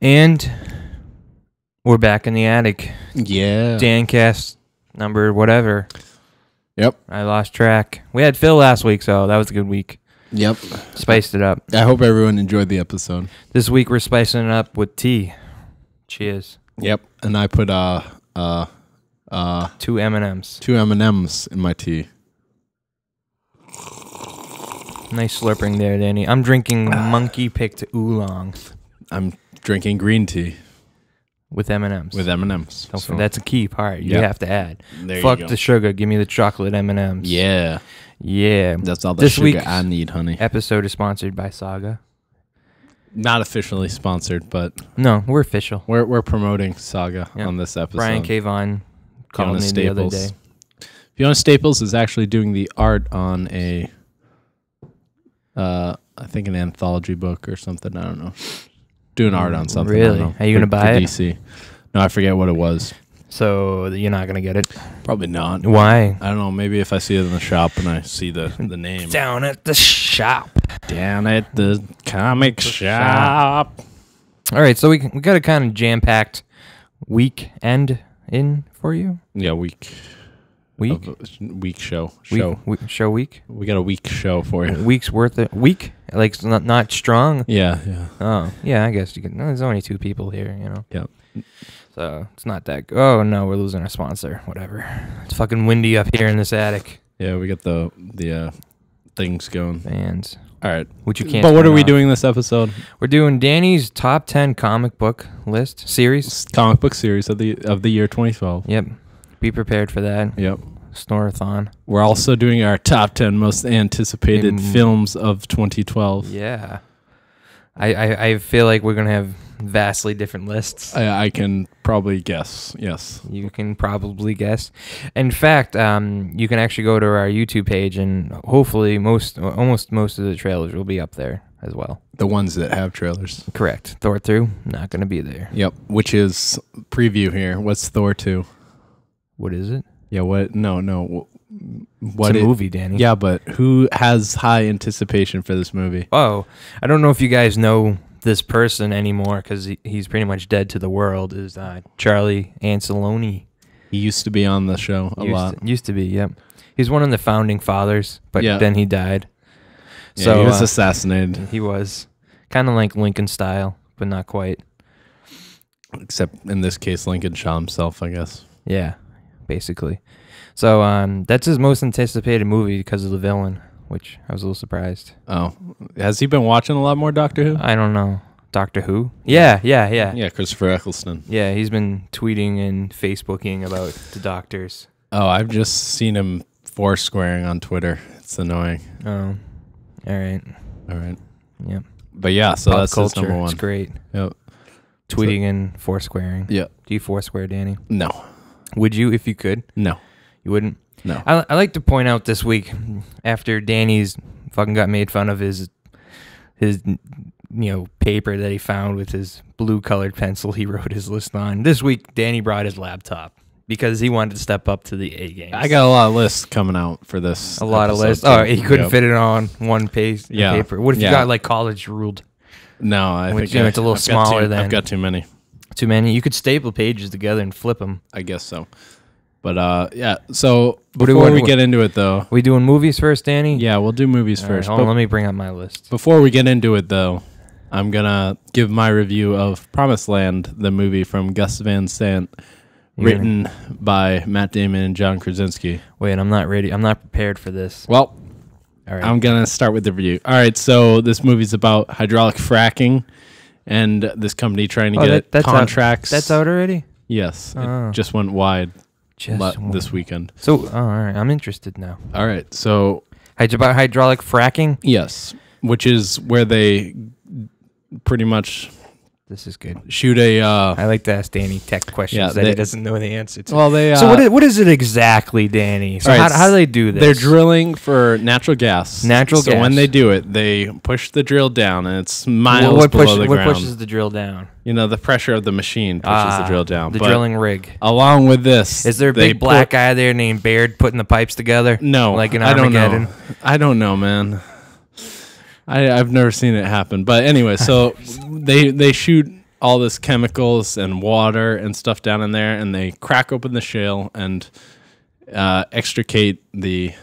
And we're back in the attic. Yeah. Dancast number whatever. Yep. I lost track. We had Phil last week, so that was a good week. Yep. Spiced it up. I hope everyone enjoyed the episode. This week we're spicing it up with tea. Cheers. Yep. And I put 2 M&Ms. 2 M&Ms in my tea. Nice slurping there, Danny. I'm drinking monkey picked oolong I'm drinking green tea with M&Ms. with M&Ms. So that's a key part. You Yep. have to add. There Fuck you go. the sugar. Give me the chocolate M&Ms. Yeah. Yeah. That's all the This sugar week's I need, honey. Episode is sponsored by Saga. Not officially sponsored, but No, we're official. we're promoting Saga Yep. on this episode. Brian K. Vaughn called me the other day. Fiona Staples is actually doing the art on a, I think an anthology book or something. I don't know. Doing art on something. I don't Really? know. Are you gonna buy for it? DC. No, I forget what it was. So you're not going to get it? Probably not. Why? I don't know. Maybe if I see it in the shop and I see the name. Down at the shop. Down at the comic shop. All right, so we got a kind of jam-packed weekend in for you. Yeah, week show. Week. We got a week show for you. Week's worth of week. Like it's not strong. Yeah. Oh yeah, I guess you can. No, there's only 2 people here, you know. Yep. So it's not that. Oh no, we're losing our sponsor. Whatever. It's fucking windy up here in this attic. Yeah, we got the things going. Fans, All right. which you can't. But what turn are we off. doing this episode? We're doing Danny's top 10 comic book list series. Comic book series of the year 2012. Yep. Be prepared for that. Yep. Snorathon. We're also doing our top 10 most anticipated films of 2012. Yeah. I feel like we're gonna have vastly different lists. I can probably guess. Yes. You can probably guess. In fact, you can actually go to our YouTube page, and hopefully almost most of the trailers will be up there as well. The ones that have trailers. Correct. Thor 2, not going to be there. Yep. Which is preview here. What's Thor 2? What is it? Yeah. What? No. It's a movie, Danny. Yeah, but who has high anticipation for this movie? Oh, I don't know if you guys know this person anymore because he's pretty much dead to the world. Is Charlie Anceloni? He used to be on the show a lot. Used to be, yep. He's one of the founding fathers, but Yeah. then he died. Yeah, So he was assassinated. He was kind of like Lincoln style, but not quite. Except in this case, Lincoln shot himself, I guess. Yeah, basically. So that's his most anticipated movie because of the villain, which I was a little surprised. Oh, has he been watching a lot more Doctor Who? I don't know. Doctor Who? Yeah. Yeah, Christopher Eccleston. Yeah, he's been tweeting and Facebooking about the doctors. Oh, I've just seen him foursquaring on Twitter. It's annoying. Oh, all right. Yep. But yeah, so Pop that's culture. his number one. It's great. Yep. Tweeting and foursquaring. Yeah. Do you foursquare, Danny? No. Would you if you could? No. You wouldn't? No. I like to point out this week, after Danny's fucking got made fun of his paper that he found with his blue colored pencil he wrote his list on. This week, Danny brought his laptop because he wanted to step up to the A games. I got a lot of lists coming out for this. a lot of episode, lists. too. Oh, he couldn't Yep. fit it on one page paper. What if you Yeah. got like college ruled? No, I Which, think it's a little I've got smaller too, than I've got too many. Too many. You could staple pages together and flip them. I guess so. But yeah, so What do- before what- we what- get into it though, We doing movies first, Danny? yeah, we'll do movies All right, first. hold on, But let me bring up my list. before we get into it though, I'm gonna give my review of Promised Land, the movie from Gus Van Sant, written by Matt Damon and John Krasinski. Wait, I'm not ready. I'm not prepared for this. Well, All right. I'm gonna start with the review. All right, so this movie's about hydraulic fracking and this company trying to get that's contracts. That's out already? Yes, Oh. it just went wide Just this weekend. So, all right. I'm interested now. All right, so About hydraulic fracking? yes, which is where they pretty much This is good. shoot a. I like to ask Danny tech questions Yeah, that he they- doesn't know the answer to. Well, they. So what is it exactly, Danny? So all right, how do they do this? They're drilling for natural gas. Natural so gas. when they do it, they push the drill down, and it's miles what below the what ground. pushes the drill down? You know, the pressure of the machine pushes the drill down. The But drilling rig. along with this, Is there a they big black guy there named Baird putting the pipes together? No, Like in I don't Armageddon? know. I don't know, man. I've never seen it happen. But anyway, so they shoot all this chemicals and water and stuff down in there, and they crack open the shale and extricate the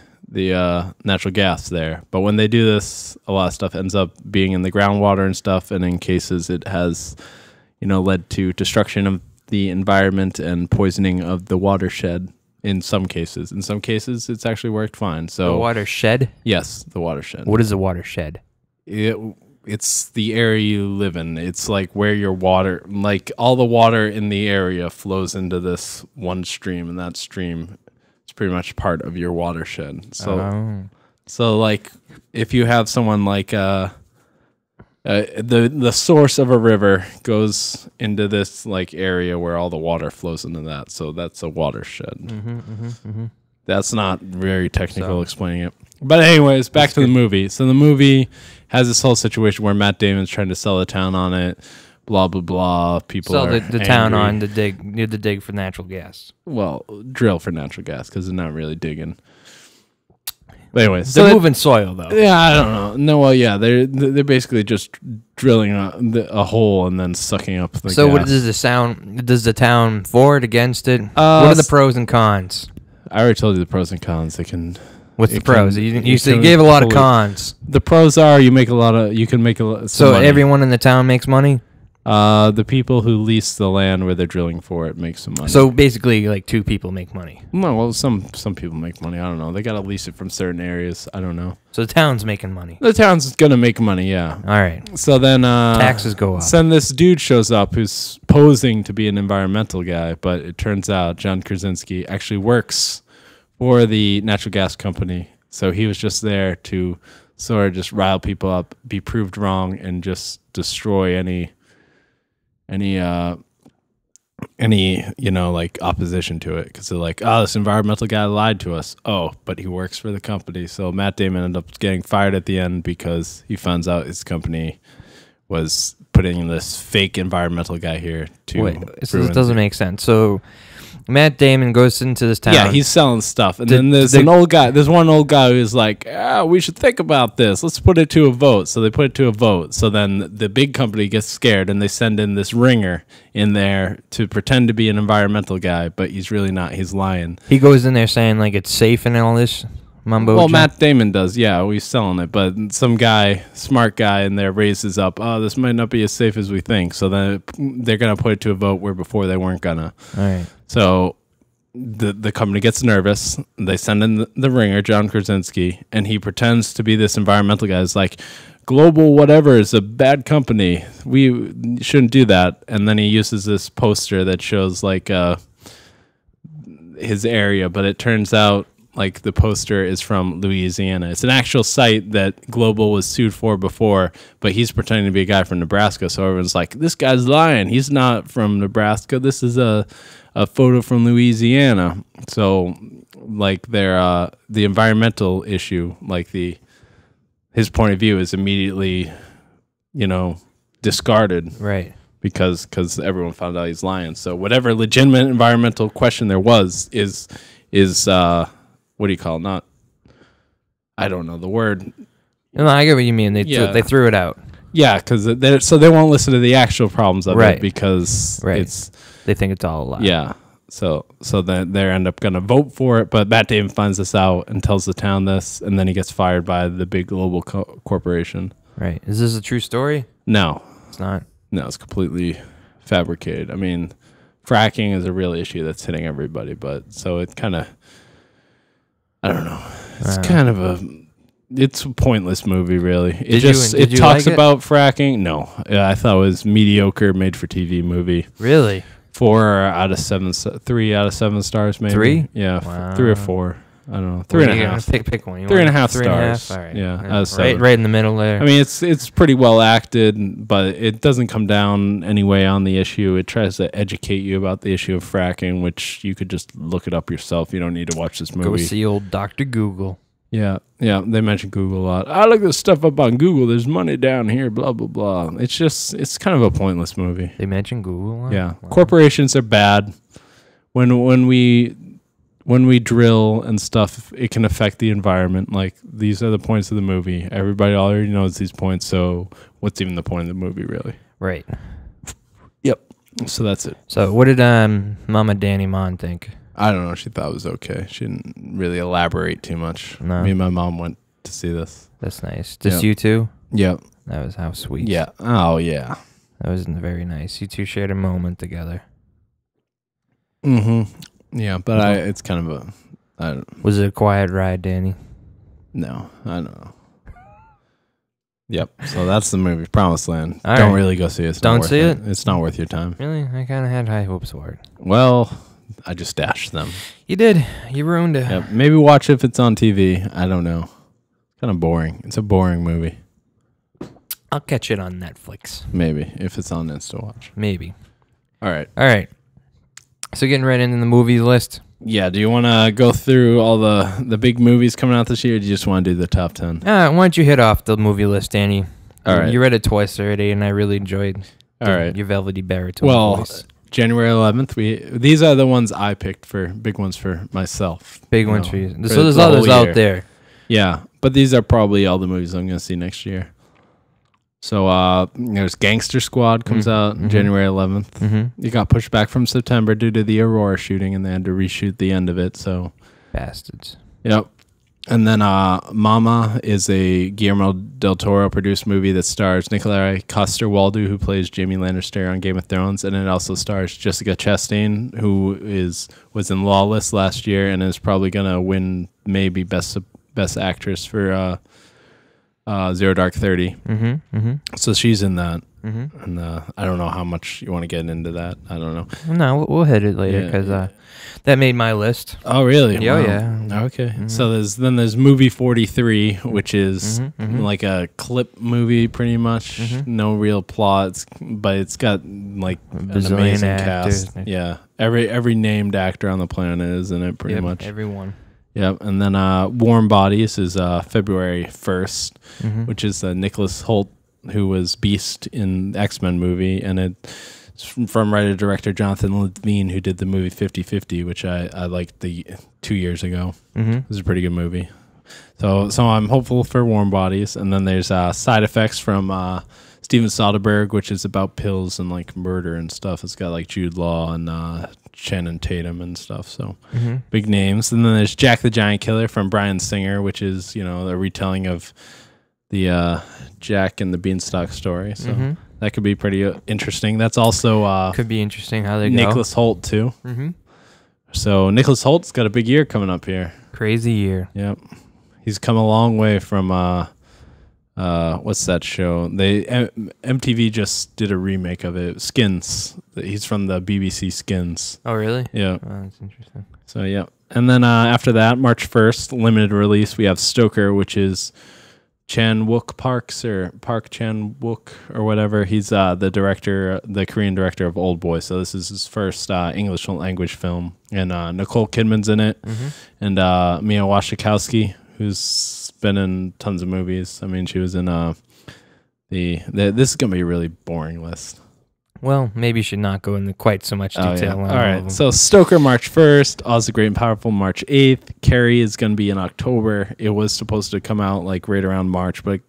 natural gas there. But when they do this, a lot of stuff ends up being in the groundwater and stuff, and in cases it has, led to destruction of the environment and poisoning of the watershed. In some cases, it's actually worked fine. So The watershed? yes, the watershed. What is a watershed? It's the area you live in. It's like where your water, like all the water in the area flows into this one stream, and that stream is pretty much part of your watershed. So like if you have someone like the source of a river goes into this like area where all the water flows into that, so that's a watershed. That's not very technical explaining it, but anyways, back to the movie. So the movie has this whole situation where Matt Damon's trying to sell the town on it, blah blah blah. People Sell are the town angry. on the dig for natural gas. Well, drill for natural gas because they're not really digging. But anyways, They're moving soil though. yeah, I don't know. No, well, yeah, they're basically just drilling a hole and then sucking up the So gas. what does the town for it, against it? What are the pros and cons? I already told you the pros and cons. What's the it pros? can- You it can gave a lot of pollute. cons. The pros are you can make a lot. So money. everyone in the town makes money? The people who lease the land where they're drilling for it make some money. So basically like two people make money. no, well, some people make money. I don't know. They gotta lease it from certain areas. I don't know. So the town's making money. The town's gonna make money. Yeah. All right. So then Taxes go up. Then this dude shows up who's posing to be an environmental guy, but it turns out John Krasinski actually works for the natural gas company. So he was just there to sort of just rile people up, be proved wrong, and just destroy any like opposition to it, because they're like, oh, this environmental guy lied to us. Oh, but he works for the company. So Matt Damon ended up getting fired at the end because he finds out his company was putting this fake environmental guy here to Wait, this ruin doesn't make sense. So Matt Damon goes into this town. Yeah, he's selling stuff, and The- then there's the- an old guy. There's one old guy who's like, we should think about this. Let's put it to a vote. So they put it to a vote. So then the big company gets scared, and they send in this ringer in there to pretend to be an environmental guy, but he's really not. He's lying. He goes in there saying like it's safe and all this mumbo. Well, jumbo. Matt Damon does. Yeah, he's selling it, but some guy, smart guy in there, raises up. Oh, this might not be as safe as we think. So then they're gonna put it to a vote where before they weren't gonna. All right. So the company gets nervous. They send in the ringer, John Krasinski, and he pretends to be this environmental guy. It's like, Global whatever is a bad company. We shouldn't do that. And then he uses this poster that shows like his area, but it turns out like the poster is from Louisiana. It's an actual site that Global was sued for before, but he's pretending to be a guy from Nebraska. So everyone's like, this guy's lying. He's not from Nebraska. This is a photo from Louisiana. So like the environmental issue, like his point of view is immediately, discarded. Right. Because everyone found out he's lying. So whatever legitimate environmental question there was is what do you call it? Not, I don't know the word. No, I get what you mean. They Yeah. threw it out. Yeah, because they won't listen to the actual problems of Right. it because Right. it's They think it's all a lie. yeah. So then they end up gonna vote for it, but Matt Damon finds this out and tells the town this, and then he gets fired by the big global corporation. Right. Is this a true story? No, It's not. it's completely fabricated. I mean, fracking is a real issue that's hitting everybody, but so it kind of, I don't know. It's kind of it's a pointless movie, really. It Did you talks like it? about fracking. No, I thought it was mediocre, made for TV movie. Really? 3 out of 7 stars, maybe. 3? Yeah, Wow. 3 or 4. I don't know. What 3 are and a you gonna half. Pick one. You 3.5 want 3.5? stars. All right. Yeah, out of right, 7. right in the middle there. I mean, it's pretty well acted, but it doesn't come down anyway on the issue. It tries to educate you about the issue of fracking, which you could just look it up yourself. You don't need to watch this movie. Go see old Dr. Google. Yeah, they mention Google a lot. I look this stuff up on Google. There's money down here, blah, blah, blah. It's kind of a pointless movie. They mention Google. A lot? Yeah. Wow. Corporations are bad. When we drill and stuff, it can affect the environment. Like, these are the points of the movie. Everybody already knows these points, so what's even the point of the movie, really? Right. So that's it. So what did Mama Danny Mon think? I don't know. She thought it was okay. She didn't really elaborate too much. No. Me and my mom went to see this. That's nice. Just Yep. you two? Yep. That was how sweet. Yeah. Oh, yeah. That was very nice. You two shared a moment together. Mm-hmm. Yeah, but it's kind of I don't Was it a quiet ride, Danny? No, I don't know. Yep. So that's the movie, Promised Land. All Don't right. really go see it. It's Don't not worth see it? It's not worth your time. Really? I kind of had high hopes for it. Well, I just dashed them. You did. You ruined it. Yep. Maybe watch it if it's on TV. I don't know. Kind of boring. It's a boring movie. I'll catch it on Netflix. Maybe if it's on Insta Watch. Maybe. All right. All right. So getting right into the movies list. Yeah. Do you want to go through all the big movies coming out this year? Or do you just want to do the top 10? Why don't you hit off the movie list, Danny? All right. You read it twice already, and I really enjoyed All right. your velvety baritone Well, voice. January 11th. These are the ones I picked for big ones for myself. Big you ones know, for you. for So there's the whole others year. out there. Yeah, but these are probably all the movies I'm going to see next year. So there's Gangster Squad comes out January 11th. Mm-hmm. It got pushed back from September due to the Aurora shooting, and they had to reshoot the end of it. So, Bastards. yep. And then Mama is a Guillermo del Toro produced movie that stars Nikolai Coster-Waldau, who plays Jaime Lannister on Game of Thrones, and it also stars Jessica Chastain, who was in Lawless last year and is probably gonna win maybe best actress for Zero Dark 30. Mm-hmm. Mm-hmm. So she's in that. Mm-hmm. And I don't know how much you want to get into that. I don't know. No, we'll hit it later Yeah, because yeah. That made my list. Oh, really? Yeah, Wow. yeah. Okay. Mhm. So there's movie 43, which is Mhm. like a clip movie, pretty much. Mhm. No real plots, but it's got like an Bazillion amazing actors. cast. Yeah, every named actor on the planet is in it, pretty Yep, much. everyone. Yep. And then Warm Bodies is February 1st, Mm-hmm. which is Nicholas Hoult, who was Beast in the X-Men movie, and it's from writer-director Jonathan Levine, who did the movie 50-50, which I liked 2 years ago. Mm-hmm. It was a pretty good movie. So I'm hopeful for Warm Bodies. And then there's Side Effects from Steven Soderbergh, which is about pills and like murder and stuff. It's got like Jude Law and Channing Tatum and stuff. So Mm-hmm. big names. And then there's Jack the Giant Killer from Bryan Singer, which is, a retelling of the Jack and the Beanstalk story. So Mm-hmm. that could be pretty interesting. That's also Could be interesting how they Nicholas Hoult too. go. Mm-hmm. So Nicholas Holt's got a big year coming up here. Crazy year. Yep. He's come a long way from what's that show? MTV just did a remake of it. Skins. He's from the BBC Skins. Oh, really? Yeah. Oh, that's interesting. So yeah. And then after that, March 1st, limited release, we have Stoker, which is Chan-wook Parks or Park Chan-wook or whatever. He's the director, the Korean director of Old Boy. So this is his first English language film. And Nicole Kidman's in it. Mm-hmm. And Mia Wasikowska, who's been in tons of movies. I mean, she was in this is going to be a really boring list. Well, maybe you should not go into quite so much Oh, detail yeah. on All all of right. them. So Stoker, March 1st. Oz the Great and Powerful, March 8th. Carrie is going to be in October. It was supposed to come out like right around March, but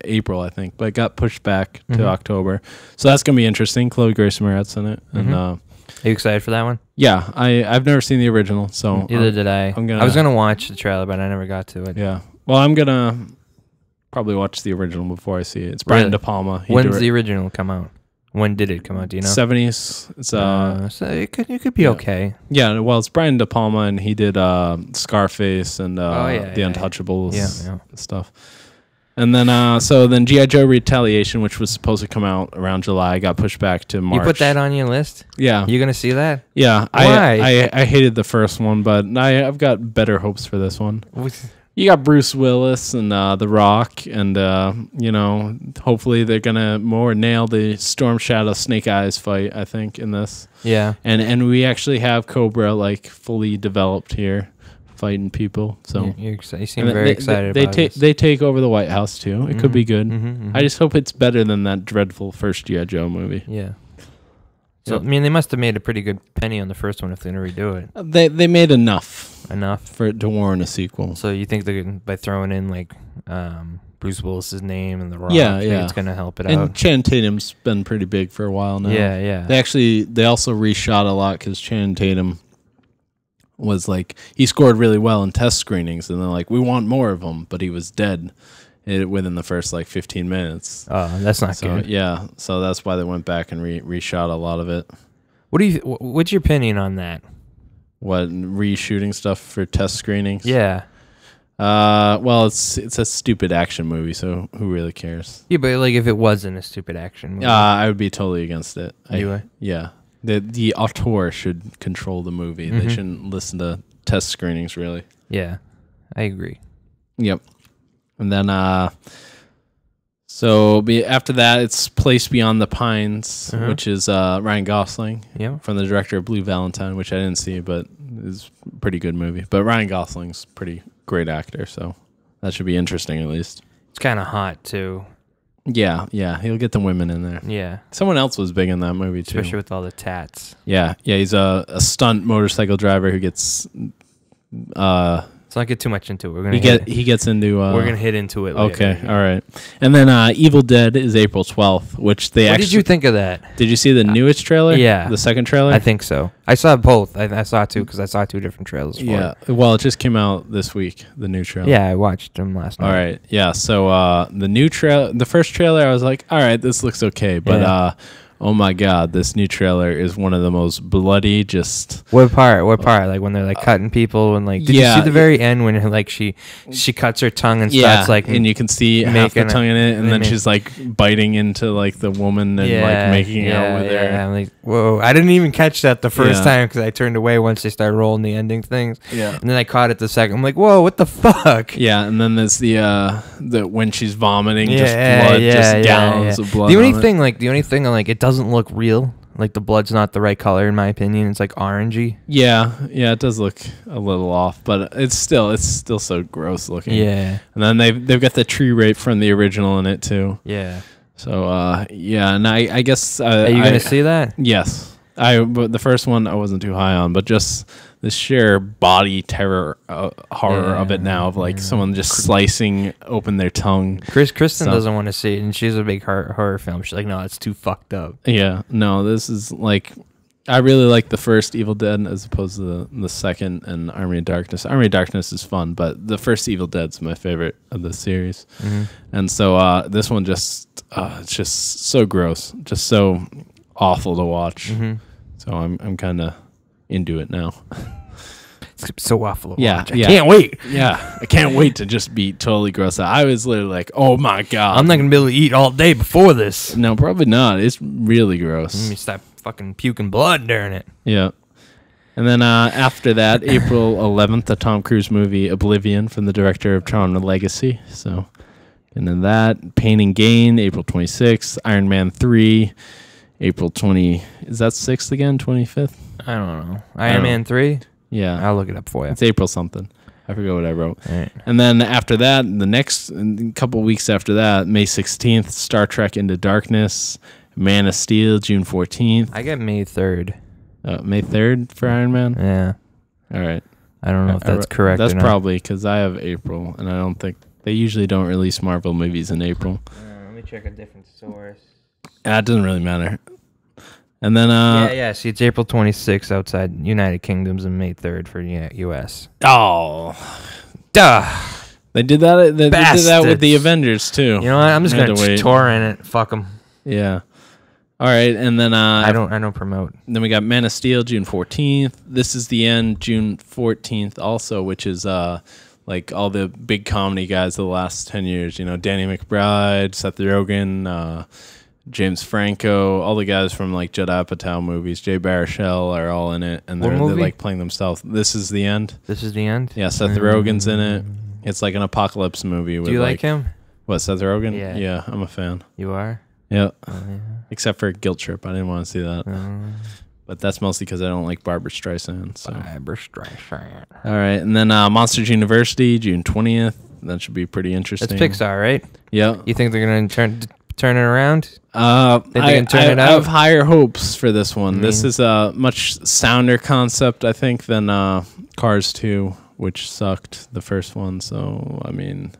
April, I think. But it got pushed back to Mhm. October. So that's going to be interesting. Chloe Grace Moretz in it. And Are you excited for that one? yeah, I've never seen the original. So Neither did I. I'm gonna- I was gonna watch the trailer, but I never got to it. yeah. Well, I'm going to probably watch the original before I see it. It's Brian Really? De Palma. He When's the original come out? When did it come out? Do you know? 70s. It's So it could be yeah. okay. yeah, well, it's Brian De Palma, and he did Scarface and yeah, The yeah, Untouchables yeah. and stuff. And then then G.I. Joe Retaliation, which was supposed to come out around July, got pushed back to March. You put that on your list? Yeah, You gonna see that? yeah. Why? I hated the first one, but I've got better hopes for this one. You got Bruce Willis and The Rock, and hopefully they're gonna more nail the Storm Shadow Snake Eyes fight. I think in this, Yeah. and we actually have Cobra like fully developed here, fighting people. So You're excited. You seem and very excited They about take this. they take over the White House too. It could be good. Mhm. I just hope it's better than that dreadful first G.I. Joe movie. Yeah. So Yep. I mean, they must have made a pretty good penny on the first one if they're gonna redo it. They made enough Enough. for it to warrant a sequel. So you think they're by throwing in like Bruce Willis's name and The Rock. Yeah, I think yeah. it's gonna help it And out. Channing Tatum's been pretty big for a while now. Yeah. They also reshot a lot because Channing Tatum was like, he scored really well in test screenings, and they're like, we want more of him, but he was dead within the first like 15 minutes. Oh, that's not So good. yeah, so that's why they went back and reshot a lot of it. What's your opinion on that? What, reshooting stuff for test screenings? Yeah. Well, it's a stupid action movie, so who really cares? Yeah, but like if it wasn't a stupid action movie. I would be totally against it. You would? Yeah. The auteur should control the movie. They shouldn't listen to test screenings, really. Yeah, I agree. Yep. And then, after that, it's Place Beyond the Pines, which is Ryan Gosling, from the director of Blue Valentine, which I didn't see, but is a pretty good movie. But Ryan Gosling's pretty great actor, so that should be interesting at least. It's kind of hot too. Yeah, he'll get the women in there. Yeah, Someone else was big in that movie too. especially with all the tats. Yeah, he's a stunt motorcycle driver who gets Let's not get too much into it. We're gonna he gets into we're gonna hit into it. Okay, later. all right. And then Evil Dead is April 12th, which they What actually did you think of that? Did you see the newest trailer? Yeah. The second trailer? I think so. I saw both. I saw two because I saw two different trailers. For Yeah. it. Well, it just came out this week, the new trailer. Yeah, I watched them last night. All right. Yeah, so the first trailer I was like, "All right, this looks okay." But oh my god, this new trailer is one of the most bloody What part? Like when they're like cutting people and like did you see the very end when like she cuts her tongue and starts like and you can see half the making tongue in it, and then make- she's like biting into like the woman and like making out with her. I'm like, whoa! I didn't even catch that the first Yeah. time because I turned away once they started rolling the ending things. Yeah. And then I caught it the second. I'm like, whoa! What the fuck? Yeah, and then there's the when she's vomiting, just Yeah, blood, yeah, just yeah, gallons yeah. of blood. The only on it. thing, it doesn't look real. Like the blood's not the right color in my opinion. It's like orangey. Yeah, it does look a little off, but it's still so gross looking. Yeah. And then they've got the tree rape from the original in it too. Yeah. So and I guess Are you gonna see that? Yes, but the first one I wasn't too high on, but just the sheer body terror horror of it now, of like someone just slicing open their tongue. Kristen doesn't want to see it, and she's a big horror film. She's like, no, it's too fucked up. Yeah, no, this is like, I really like the first Evil Dead as opposed to the second and Army of Darkness. Army of Darkness is fun, but the first Evil Dead's my favorite of the series. And so this one just it's just so gross, just so awful to watch. So I'm kind of into it now. It's so awful. To Yeah, watch. I yeah. can't wait. Yeah, I can't wait to just be totally grossed out. I was literally like, oh my god. I'm not gonna be able to eat all day before this. No, probably not. It's really gross. Let me stop fucking puking blood during it. Yeah. And then after that, April 11th, the Tom Cruise movie Oblivion from the director of Tron: Legacy. So, and then that, Pain and Gain, April 26th, Iron Man 3, April 20. Is that 6th again? 25th? I don't know. Iron Man 3? Yeah. I'll look it up for you. It's April something. I forget what I wrote. All right. And then after that, the next couple weeks after that, May 16th, Star Trek Into Darkness, Man of Steel, June 14th. I got May 3rd. May 3rd for Iron Man? Yeah. All right. I don't know if that's correct. That's or not. probably because I have April, and I don't think they usually don't release Marvel movies in April. Let me check a different source. It doesn't really matter. And then, See, it's April 26th outside United Kingdoms and May 3rd for U.S. Oh, Duh. they did that. They did that with the Bastards. Avengers too. You know what? I'm just I had gonna to wait. torrent it. Fuck them. Yeah. All right, and then I don't promote. Then we got Man of Steel, June 14th. This Is the End, June 14th, also, which is like all the big comedy guys of the last 10 years. You know, Danny McBride, Seth Rogen, James Franco, all the guys from like Judd Apatow movies. Jay Baruchel are all in it, and What they're movie? like playing themselves. This Is the End. This is the end. Yeah, Seth Rogen's in it. It's like an apocalypse movie. With Do you like him? What, Seth Rogen? Yeah. Yeah, I'm a fan. You are. Yeah. Oh, yeah. Except for Guilt Trip. I didn't want to see that. But that's mostly because I don't like Barbara Streisand. So. Barbra Streisand. All right. And then Monsters University, June 20th. That should be pretty interesting. That's Pixar, right? Yeah. You think they're gonna turn it around? Think they can turn it I out? have higher hopes for this one. I This mean- is a much sounder concept, I think, than Cars 2, which sucked the first one. So, I mean,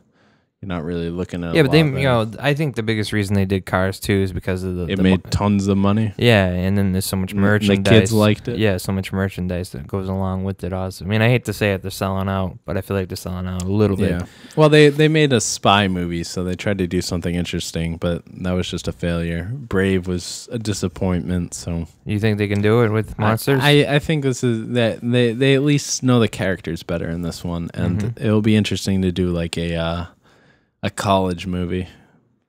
You're not really looking at. Yeah, a but they, lot there. I think the biggest reason they did Cars 2 is because of It made tons of money. yeah, and then there's so much The merchandise. kids liked it. Yeah, so much merchandise that goes along with it. Also, I mean, I hate to say it, they're selling out, but I feel like they're selling out a little bit. Yeah. Well, they made a spy movie, so they tried to do something interesting, but that was just a failure. Brave was a disappointment. So You think they can do it with monsters? I think this is that they at least know the characters better in this one, and Mhm. it'll be interesting to do like a college movie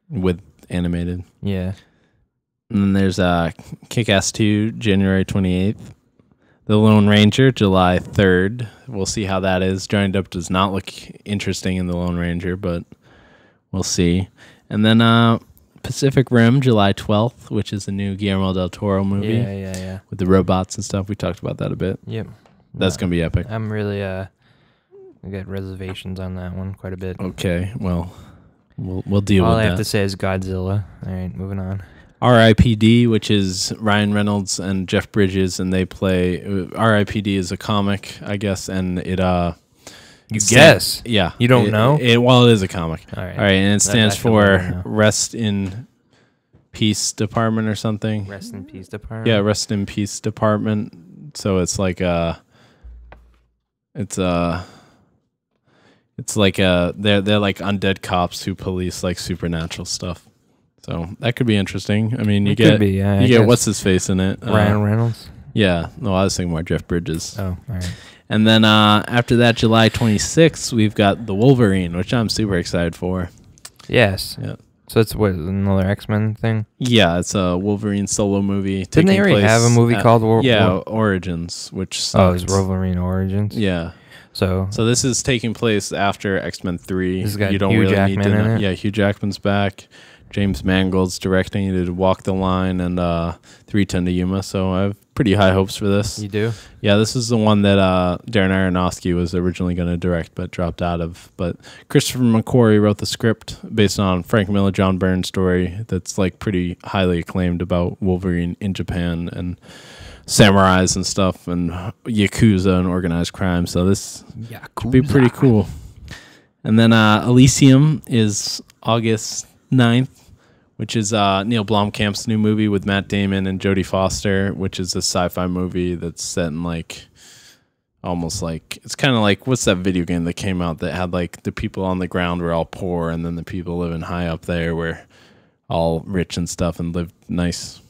with animated. Yeah. And then there's Kick-Ass 2, January 28th. The Lone Ranger, July 3rd. We'll see how that is. Johnny Depp does not look interesting in The Lone Ranger, but we'll see. And then Pacific Rim, July 12th, which is a new Guillermo del Toro movie Yeah. with the robots and stuff. We talked about that a bit. Yep. That's going to be epic. I'm really I got reservations on that one quite a bit. Okay, well, we'll deal All with I that. have to say is Godzilla. All right, moving on. R.I.P.D., which is Ryan Reynolds and Jeff Bridges, and they play. R.I.P.D. is a comic, I guess, and it You guess. Yeah, You don't know? Well, it is a comic. All right. All right, and it stands actually what I for know. Rest in Peace Department or something. Rest in peace, department. Yeah, Rest in Peace Department. So it's like they're like undead cops who police like supernatural stuff. So that could be interesting. I mean, you It could get be, yeah, I you get guess. what's his face in it. Ryan Reynolds. Yeah, no, I was thinking more Jeff Bridges. Oh, all right. And then after that, July 26th, we've got the Wolverine, which I'm super excited for. Yes. Yeah. So it's what, another X-Men thing? Yeah, it's a Wolverine solo movie. Didn't they taking already place have a movie at- called Origins, which Oh, sucked. it's Wolverine Origins. Yeah. So So this is taking place after X-Men 3. This has got You don't Hugh really Jackman need to in know. it? Yeah, Hugh Jackman's back. James Mangold's directing. He did Walk the Line and 310 to Yuma. So I have pretty high hopes for this. you do? Yeah, this is the one that Darren Aronofsky was originally going to direct but dropped out of. But Christopher McQuarrie wrote the script based on Frank Miller, John Byrne story that's like pretty highly acclaimed about Wolverine in Japan and samurais and stuff and Yakuza and organized crime. So this Yeah, could be pretty cool. And then Elysium is August 9th, which is Neil Blomkamp's new movie with Matt Damon and Jodie Foster, which is a sci-fi movie that's set in like almost like it's kind of like what's that video game that came out that had like the people on the ground were all poor and then the people living high up there were all rich and stuff and lived nice.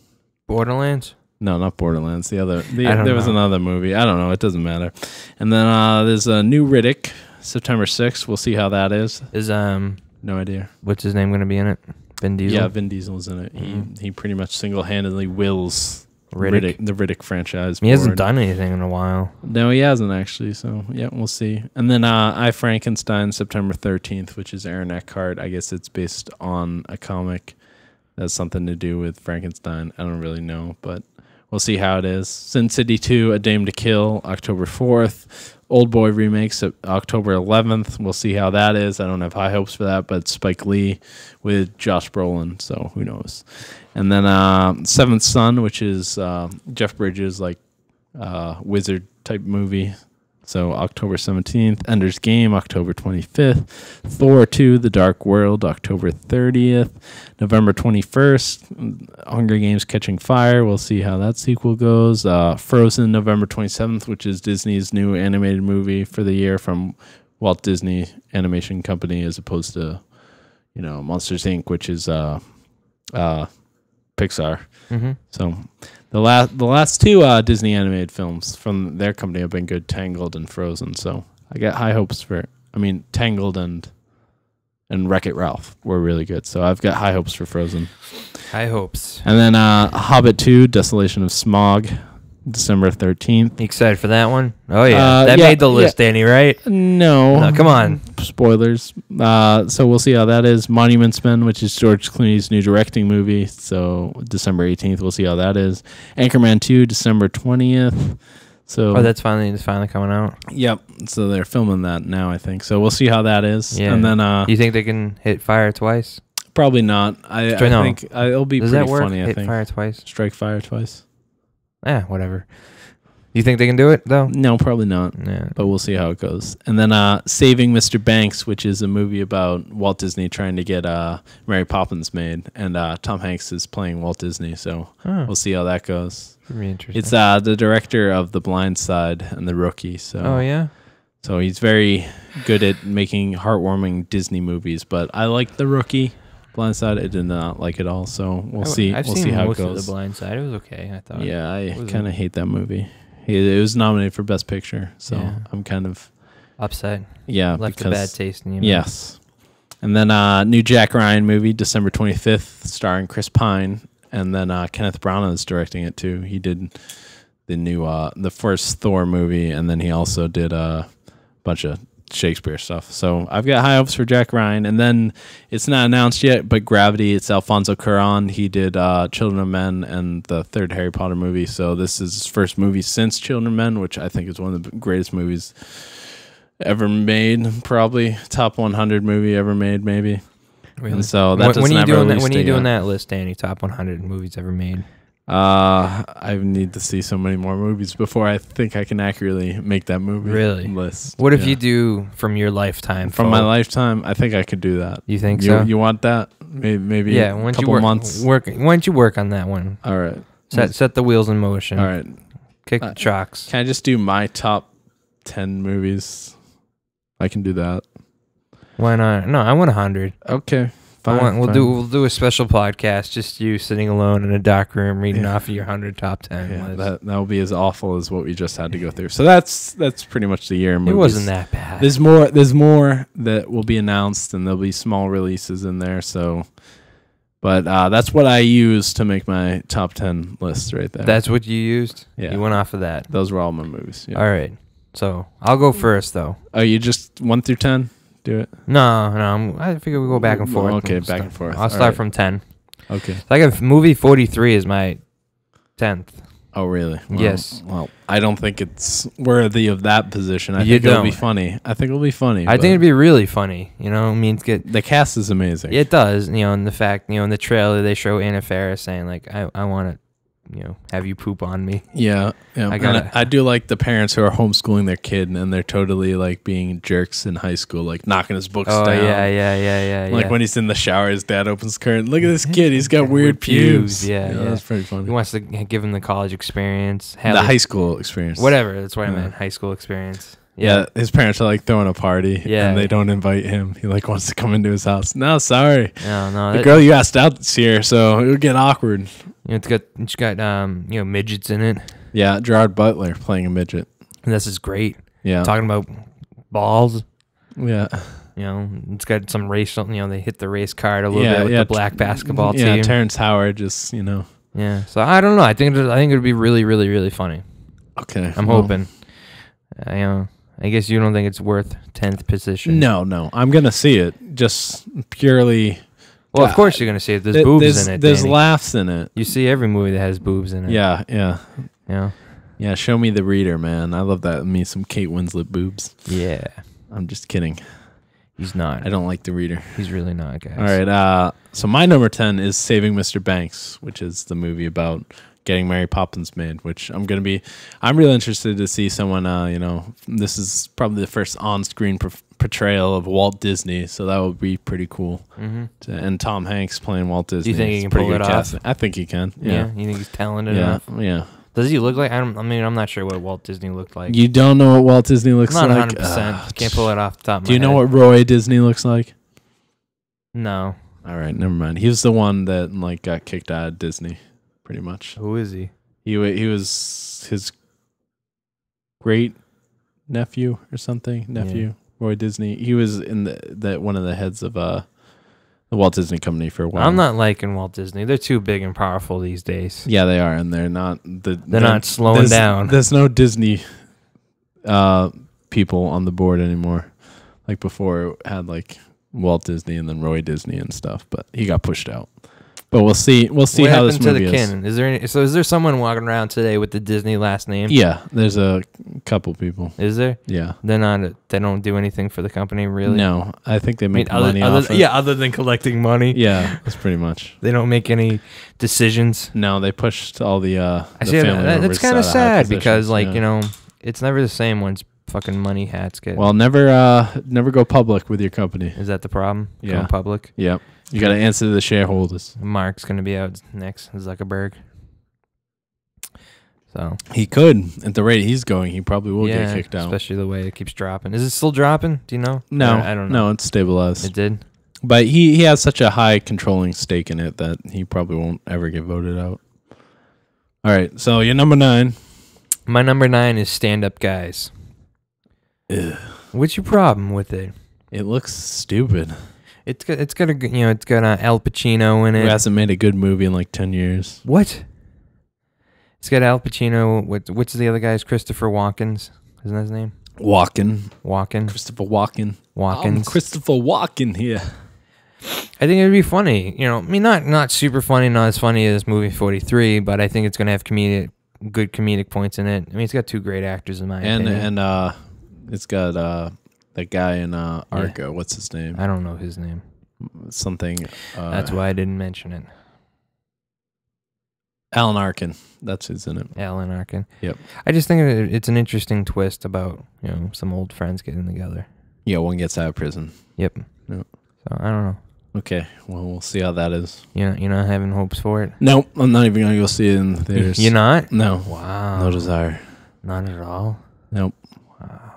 Borderlands? No, not Borderlands. I don't There was know. another movie. I don't know. It doesn't matter. And then there's a new Riddick, September 6th. We'll see how that is. Is No idea. what's his name going to be in it? Vin Diesel? Yeah, Vin Diesel's in it. He pretty much single-handedly wills Riddick. the Riddick franchise. He hasn't forward. done anything in a while. No, he hasn't actually. So yeah, we'll see. And then I Frankenstein, September 13th, which is Aaron Eckhart. I guess it's based on a comic that has something to do with Frankenstein. I don't really know, but we'll see how it is. Sin City 2, A Dame to Kill, October 4th. Old Boy remakes October 11th. We'll see how that is. I don't have high hopes for that, but Spike Lee with Josh Brolin, so who knows. And then Seventh Son, which is Jeff Bridges' like wizard type movie. So October 17th. Ender's Game, October 25th. Thor 2, The Dark World, October 30th. November 21st. Hunger Games Catching Fire. We'll see how that sequel goes. Frozen, November 27th, which is Disney's new animated movie for the year from Walt Disney Animation Company as opposed to, Monsters, Inc., which is Pixar. Mm-hmm. So the last two Disney animated films from their company have been good, Tangled and Frozen. So I got high hopes for Tangled and Wreck-It Ralph were really good. So I've got high hopes for Frozen. High hopes. And then Hobbit 2, Desolation of Smog, December 13th. You excited for that one? Oh, yeah. That yeah, made the list, Danny, right? No. No, come on. Spoilers. So we'll see how that is. Monuments Men, which is George Clooney's new directing movie. So December 18th, we'll see how that is. Anchorman 2, December 20th. So Oh, it's finally coming out. Yep. So they're filming that now, I think. So we'll see how that is. Yeah. And then You think they can hit fire twice? probably not. I No. think it'll be Does pretty that work? funny, I Hit think. fire twice? Strike fire twice. Whatever. You think they can do it though? No, probably not. Yeah. But we'll see how it goes. And then Saving Mr. Banks, which is a movie about Walt Disney trying to get Mary Poppins made, and Tom Hanks is playing Walt Disney. So we'll see how that goes. Pretty interesting. It's the director of The Blind Side and The Rookie. So Oh yeah. so he's very good at making heartwarming Disney movies. But I like The Rookie. Blind Side, I did not like it all. So we'll see. I've We'll seen see how it most goes. of The Blind Side. It was okay. I thought. Yeah, I was kind of hate that movie. It was nominated for Best Picture, so Yeah. I'm kind of Upset. because Left a bad taste in your mouth. yes. And then new Jack Ryan movie, December 25th, starring Chris Pine, and then Kenneth Branagh is directing it too. He did the new the first Thor movie, and then he also did a bunch of Shakespeare stuff. So I've got high hopes for Jack Ryan. And then it's not announced yet, but Gravity, it's Alfonso Cuarón. He did Children of Men and the third Harry Potter movie. So this is his first movie since Children of Men, which I think is one of the greatest movies ever made. Probably top 100 movie ever made, maybe. Really? And so that when are you doing that? When are you doing that? that list, Danny? Top 100 movies ever made. I need to see so many more movies before I think I can accurately make that movie Really? list. What if Yeah. you do from your lifetime? From my Fo? lifetime? I think I could do that. You think so? You want that? Maybe Yeah. a Once couple you work, months. why don't you work on that one? All right. Set the wheels in motion. All right. Kick the chocks. Can I just do my top 10 movies? I can do that. Why not? No, I want 100. Okay. We'll do a special podcast, just you sitting alone in a dark room reading off of your 100 top 10 Yeah, list. that will be as awful as what we just had to go through. So that's pretty much the year. In It movies. wasn't that bad. There's more that will be announced, and there'll be small releases in there. So, but that's what I use to make my top 10 list right there. That's what you used? Yeah. You went off of that. Those were all my movies. Yeah. All right. So I'll go first, though. Oh, you just 1 through 10? Do it. No. I figure we go back and forth. Okay, back and forth. I'll All start right. from 10. Okay. So I got movie 43 is my 10th. Oh, really? Well, Yes. Well, I don't think it's worthy of that position. I You think it'll be don't. funny. I think it'll be funny. I think it'd be really funny. You know, I mean, it's good. the cast is amazing. It does. You know, and the fact, you know, in the trailer they show Anna Faris saying like, I want to, you know, have you poop on me. Yeah, yeah. I And gotta- I do like the parents who are homeschooling their kid and they're totally like being jerks in high school, like knocking his books Oh down. yeah. Like when he's in the shower, his dad opens the curtain. Look at this kid; he's got weird pubes. Yeah. That's pretty funny. He wants to give him the college experience. The high school experience. Whatever. That's what I Yeah. meant. High school experience. Yeah, his parents are like throwing a party, Yeah. and they don't invite him. He like wants to come into his house. No, sorry, No. the girl you asked out's here, so it'll get awkward. You know, it's got you know, midgets in it. Yeah, Gerard Butler playing a midget. And this is great. Yeah, Talking about balls. yeah, You know, it's got some racial. You know, they hit the race card a little Yeah, bit with yeah. the black basketball yeah. team. Terrence Howard, just Yeah. So I don't know. I think it would be really, really, really funny. Okay, I'm well, hoping. You know, I guess you don't think it's worth 10th position. No, I'm gonna see it just purely. Well, of course you're gonna see it. There's boobs in it. There's Danny. laughs in it. You see every movie that has boobs in it. Yeah. You know? Yeah, show me the reader, man. I love that. Me some Kate Winslet boobs. Yeah. I'm just kidding. He's not. I don't like the reader. He's really not, guys. All right. So my number 10 is Saving Mr. Banks, which is the movie about getting Mary Poppins made, which I'm really interested to see someone, this is probably the first on-screen portrayal of Walt Disney, so that would be pretty cool. Mm-hmm. And Tom Hanks playing Walt Disney. Do you think he It's can pretty pull good it off? casting. I think he can. Yeah. You think he's talented Yeah. enough? Yeah. Does he look like? I'm not sure what Walt Disney looked like. You don't know what Walt Disney looks I'm not like? 100%. Can't pull it off the top of my Do you know head. what Roy Disney looks like? No. All right, never mind. He was the one that like got kicked out of Disney, pretty much. Who is he? He was his great nephew or something. Nephew, Roy Disney. He was in the one of the heads of the Walt Disney Company for a while. I'm not liking Walt Disney. They're too big and powerful these days. Yeah, they are, and they're not. They're not slowing down. There's no Disney people on the board anymore. Like before, it had like Walt Disney and then Roy Disney and stuff, but he got pushed out. But we'll see. We'll see What how this happened to movie the is. kin? Is there someone walking around today with the Disney last name? Yeah, there's a couple people. Is there? Yeah. They're not. They don't do anything for the company, really. No, I think they I mean, make money off it. yeah, other than collecting money. Yeah, that's pretty much. They don't make any decisions. No, they pushed all the I the see. family That's members kind out of high sad positions, because, like, yeah. you know, it's never the same once fucking money hats get. Well, never go public with your company. Is that the problem? Yeah. Going public. Yep. You got to answer to the shareholders. Mark's gonna be out next. Zuckerberg. So He could. At the rate he's going, he probably will yeah, get kicked out. especially the way it keeps dropping. Is it still dropping? Do you know? No, Or I don't know. No, it's stabilized. It did. But he has such a high controlling stake in it that he probably won't ever get voted out. All right, so your number 9. My number 9 is Stand Up Guys. Ugh. What's your problem with it? It looks stupid. It's got Al Pacino in Who it. hasn't made a good movie in like 10 years? What? It's got Al Pacino. What's the other guy's? Christopher Walken's. Isn't that his name? Walken. Christopher Walken. Walken's. Christopher Walken here. I think it'd be funny. You know, I mean, not super funny, not as funny as movie 43, but I think it's gonna have good comedic points in it. I mean, it's got two great actors in my opinion. And it's got that guy in Argo. What's his name? I don't know his name. Something. That's why I didn't mention it. Alan Arkin. That's who's in it. Alan Arkin. Yep. I just think it's an interesting twist about, you know, some old friends getting together. Yeah, one gets out of prison. Yep. Yep. So I don't know. Okay, well, we'll see how that is. You're not having hopes for it? Nope, I'm not even going to go see it in theaters. You're not? No. Wow. No desire. Not at all? Nope. Wow.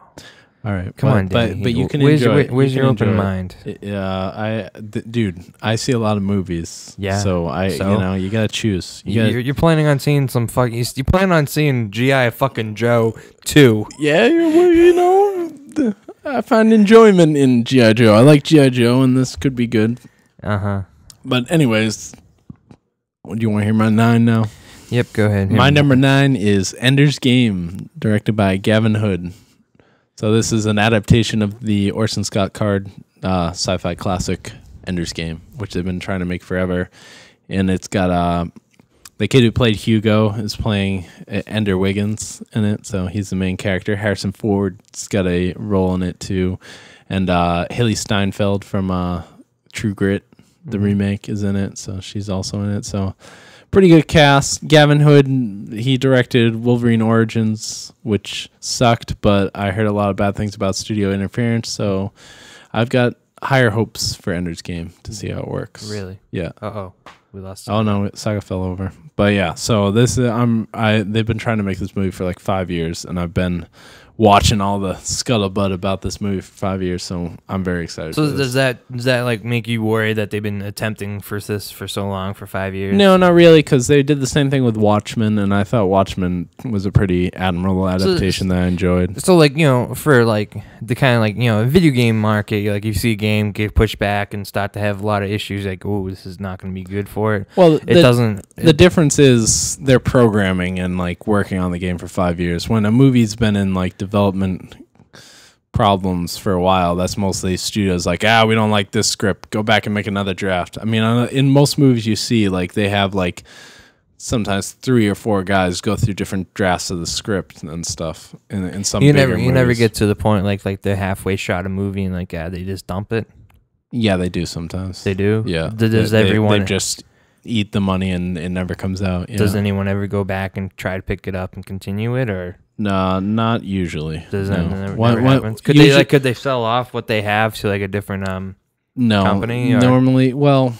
All right. Come on, Danny. But you can where's enjoy it. Where's You your can open enjoy it. mind? Yeah, dude, I see a lot of movies. Yeah. So you know, you got to choose. You're planning on seeing some fucking... You plan on seeing G.I. fucking Joe 2. Yeah, well, you know, I find enjoyment in G.I. Joe. I like G.I. Joe, and this could be good. Uh-huh. But anyways, do you want to hear my 9 now? Yep, go ahead. My number 9 is Ender's Game, directed by Gavin Hood. So this is an adaptation of the Orson Scott Card sci-fi classic Ender's Game, which they've been trying to make forever. And it's got the kid who played Hugo is playing Ender Wiggins in it, so he's the main character. Harrison Ford's got a role in it too, and Haley Steinfeld from True Grit, the remake, is in it, so she's also in it. So pretty good cast. Gavin Hood, he directed Wolverine Origins, which sucked, but I heard a lot of bad things about studio interference, so I've got higher hopes for Ender's Game to see how it works. Really? Yeah. Uh-oh. We lost... Oh no, Saga fell over. But yeah, so this is they've been trying to make this movie for like 5 years, and I've been watching all the scuttlebutt about this movie for 5 years, so I'm very excited. So for this. does that like make you worried that they've been attempting for this for so long, for 5 years? No, not really, because they did the same thing with Watchmen, and I thought Watchmen was a pretty admirable adaptation that I enjoyed. So, like, you know, for like the kind of like, you know, video game market, like you see a game get pushed back and start to have a lot of issues, like, oh, this is not going to be good for it. Well, The difference is they're programming and like working on the game for 5 years. When a movie's been in like development problems for a while, that's mostly studios like, we don't like this script, go back and make another draft. I mean, in most movies you see, like, they have like sometimes 3 or 4 guys go through different drafts of the script and stuff. In some you bigger never movies. get to the point like they're halfway shot a movie and like they just dump it. Yeah, they do sometimes. They do. Yeah. Does they everyone just eat the money and it never comes out? Does yeah. anyone ever go back and try to pick it up and continue it, or No, not usually. does that no. never happens? Could they sell off what they have to like a different company? Or? Normally, well,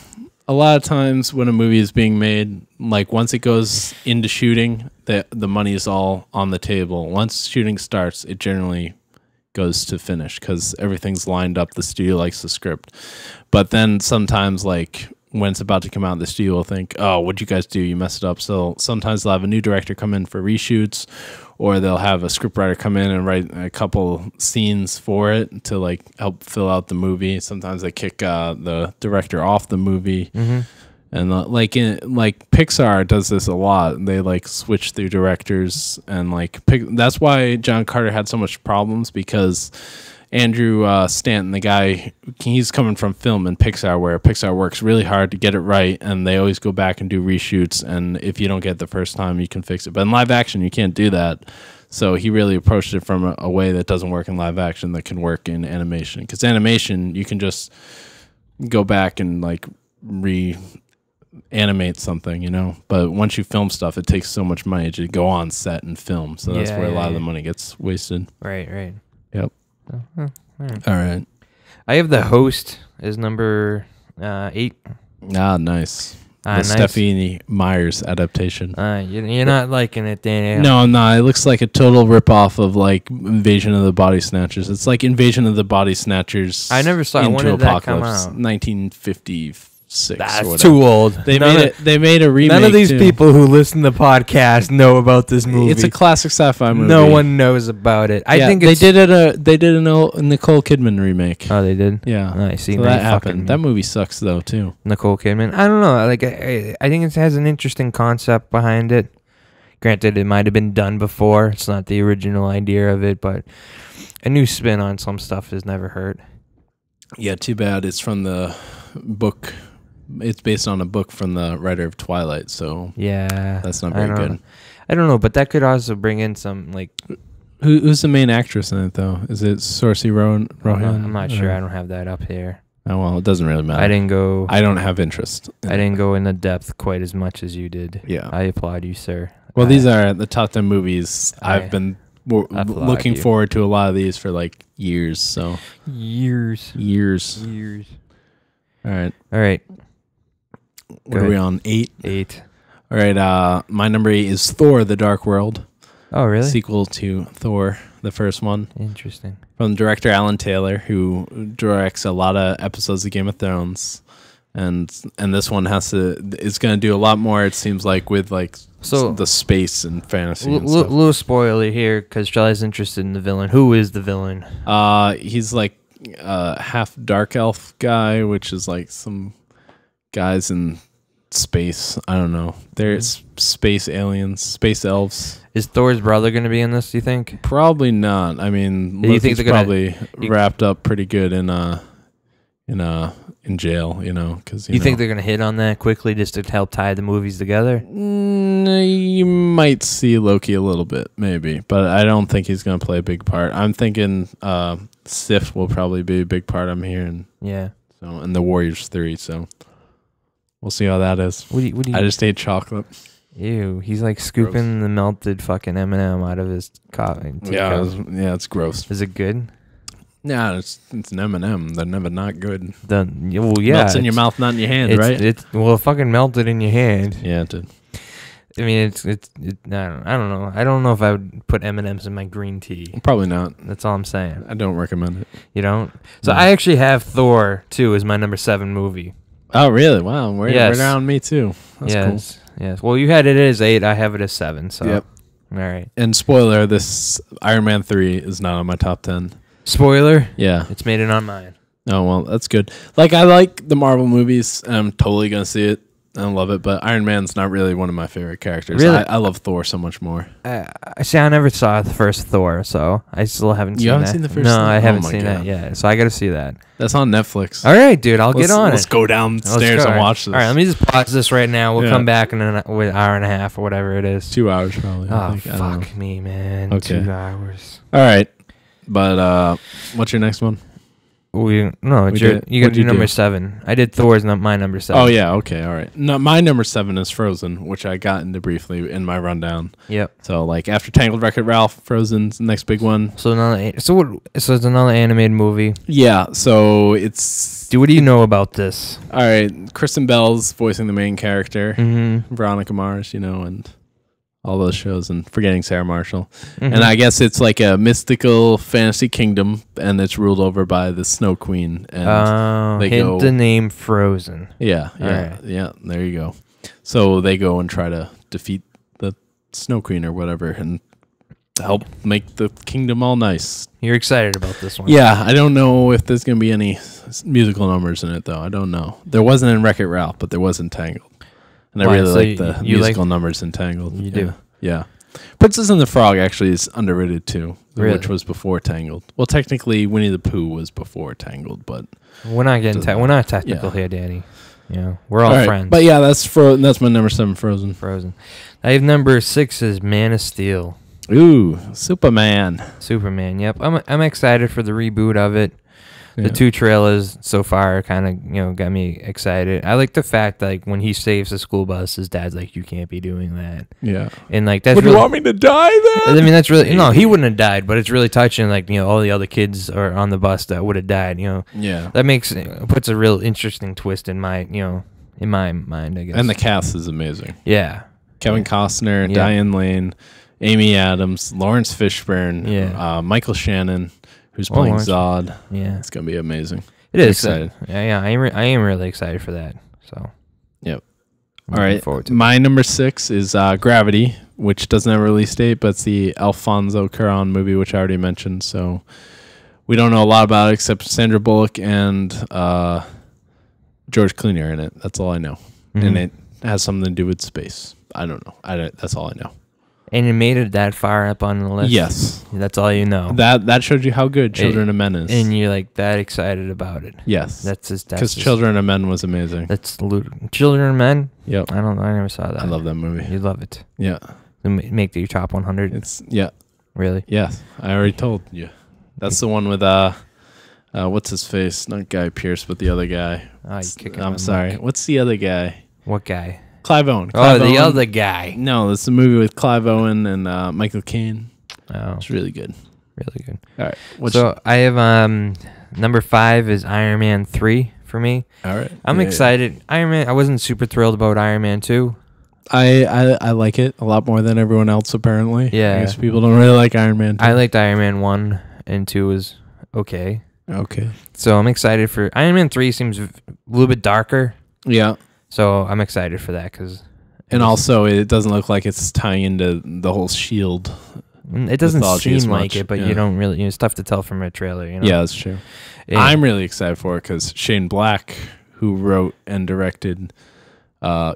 a lot of times when a movie is being made, like once it goes into shooting, the money is all on the table. Once shooting starts, it generally goes to finish because everything's lined up. The studio likes the script, but then sometimes like when it's about to come out, the studio will think, oh, what'd you guys do? You messed it up. So sometimes they'll have a new director come in for reshoots, or they'll have a scriptwriter come in and write a couple scenes for it to like help fill out the movie. Sometimes they kick the director off the movie. Mm-hmm. And like Pixar does this a lot. They like switch through directors and like that's why John Carter had so much problems, because Andrew Stanton, the guy, he's coming from film and Pixar, where Pixar works really hard to get it right, and they always go back and do reshoots, and if you don't get it the first time, you can fix it. But in live action, you can't do that. So he really approached it from a way that doesn't work in live action that can work in animation. Because animation, you can just go back and like reanimate something, you know. But once you film stuff, it takes so much money to go on set and film. So that's where a lot of the money gets wasted. Right. Yep. All right. I have The Host as number 8. Ah, nice. The nice. Stephanie Myers adaptation. You're not liking it, Danny. No, I'm not. It looks like a total ripoff of like Invasion of the Body Snatchers. It's like Invasion of the Body Snatchers. I never saw it. When did that come out? 1956. That's too old. They made a remake. None of these people who listen to podcasts know about this movie. It's a classic sci-fi movie. No one knows about it. I think they did a Nicole Kidman remake. Oh, they did. Yeah, I see. So that happened. That movie sucks though too. Nicole Kidman. I don't know. Like I think it has an interesting concept behind it. Granted, it might have been done before. It's not the original idea of it, but a new spin on some stuff has never hurt. Yeah, too bad. It's from the book. It's based on a book from the writer of Twilight, so yeah, that's not very good. I don't know, but that could also bring in some like. Who's the main actress in it though? Is it Saoirse Ronan? I'm not sure. I don't have that up here. Oh well, it doesn't really matter. I don't have interest. I didn't go into depth quite as much as you did. Yeah, I applaud you, sir. Well, these are the top 10 movies. I've been looking forward to a lot of these for like years. So years. All right. What are we on? 8? 8. All right. My number 8 is Thor: The Dark World. Oh, really? Sequel to Thor, the first one. Interesting. From director Alan Taylor, who directs a lot of episodes of Game of Thrones, and this one is going to do a lot more. It seems like with like the space and fantasy. Little spoiler here, because Charlie's interested in the villain. Who is the villain? He's like half dark elf guy, which is like some guys in space. I don't know. They're space aliens, space elves. Is Thor's brother going to be in this, do you think? Probably not. I mean, Loki's probably wrapped up pretty good in jail, you know, because you think they're going to hit on that quickly just to help tie the movies together? You might see Loki a little bit, maybe, but I don't think he's going to play a big part. I'm thinking Sif will probably be a big part. I'm hearing. Yeah. So, and the Warriors 3, so we'll see how that is. What do you I just ate chocolate. Ew, he's like scooping the melted fucking M&M out of his coffee. Yeah, it's gross. Is it good? Yeah, it's an M&M. They're never not good. Melts in your mouth, not in your hand, right? It fucking melted in your hand. Yeah, it did. I mean, I don't know. I don't know if I would put M&Ms in my green tea. Probably not. That's all I'm saying. I don't recommend it. You don't? So I actually have Thor 2 as my number 7 movie. Oh, really? Wow. Right around me, too. That's cool. Yes. Well, you had it as 8. I have it as 7. So. Yep. All right. And spoiler, this Iron Man 3 is not on my top 10. Spoiler? Yeah. It's made it on mine. Oh, well, that's good. Like, I like the Marvel movies, and I'm totally going to see it. I love it, but Iron Man's not really one of my favorite characters. Really? I love Thor so much more. See, I never saw the first Thor, so I still haven't seen that. You haven't seen the first No, Thor? I haven't seen that yet, so I got to see that. That's on Netflix. All right, dude, I'll get on it. Let's go downstairs and watch this. All right, let me just pause this right now. We'll come back in an hour and a half or whatever it is. 2 hours probably. Oh, fuck me, man. Okay. 2 hours. All right, but what's your next one? You got your number 7. I did Thor's, not my number 7. Oh yeah, okay, all right. No, my number 7 is Frozen, which I got into briefly in my rundown. Yep. So like after Tangled, Wreck-It Ralph, Frozen's the next big one. So it's another animated movie. Yeah. So it's. What do you know about this? All right, Kristen Bell's voicing the main character, mm-hmm. Veronica Mars, and all those shows, and forgetting Sarah Marshall. Mm-hmm. And I guess it's like a mystical fantasy kingdom, and it's ruled over by the Snow Queen. And hint the name Frozen. Yeah, there you go. So they go and try to defeat the Snow Queen or whatever, and help make the kingdom all nice. You're excited about this one? Yeah, I don't know if there's going to be any musical numbers in it, though. I don't know. There wasn't in Wreck-It Ralph, but there was in Tangled. And I really like the musical numbers in Tangled. You do? Yeah. Princess and the Frog actually is underrated too, Really? which was before Tangled. Well, technically, Winnie the Pooh was before Tangled, but We're not getting we're not technical here, Danny. You know, we're all right. friends. But yeah, that's my number 7, Frozen. Frozen. I have number 6 is Man of Steel. Ooh, Superman. Superman. Yep. I'm excited for the reboot of it. Yeah. The 2 trailers so far kind of, got me excited. I like the fact like when he saves the school bus, his dad's like, "You can't be doing that." Yeah. And like that's Would really, you want me to die then? I mean, that's really no. He wouldn't have died, but it's really touching. Like all the other kids are on the bus that would have died. Yeah. That puts a real interesting twist in my in my mind, I guess. And the cast is amazing. yeah, Kevin Costner, Yeah. Diane Lane, Amy Adams, Lawrence Fishburne, Yeah. Michael Shannon, who's playing Lawrence. Zod. yeah, It's gonna be amazing. it I'm is. excited. Yeah, I am really excited for that. So, Yep. I'm All looking right. forward to My number 6 is Gravity, which doesn't have a release date, but it's the Alfonso Cuarón movie, which I already mentioned. So we don't know a lot about it except Sandra Bullock and George Clooney are in it. That's all I know. Mhm. And it has something to do with space. I don't know. That's all I know. And you made it that far up on the list. Yes. That's all you know. That showed you how good Children of Men is. And you're like that excited about it. Yes. That's just Because Children of Men was amazing. That's Children and Men. Yep. I never saw that. I love that movie. You love it. Yeah. Make the top 100. It's Really? Yes. I already told you. That's the one with what's his face? Not Guy Pearce, but the other guy. Oh, you kicking I'm my sorry. mic. What's the other guy? What guy? Clive Owen. Oh, Clive the Owen. other guy. No, it's a movie with Clive Owen and Michael Caine. Oh, It's really good. really good. All right. So I have number 5 is Iron Man 3 for me. all right. I'm Yeah. excited. Iron Man. I wasn't super thrilled about Iron Man 2. I like it a lot more than everyone else apparently. Yeah. I guess people don't really like Iron Man 2. I liked Iron Man 1 and 2 was okay. Okay. So I'm excited for Iron Man 3. Seems a little bit darker. Yeah. So I'm excited for that because And also, it doesn't look like it's tying into the whole Shield. it doesn't mythology as seem like much, it, but yeah. you don't really. It's tough to tell from a trailer. Yeah, that's true. Yeah. I'm really excited for it because Shane Black, who wrote and directed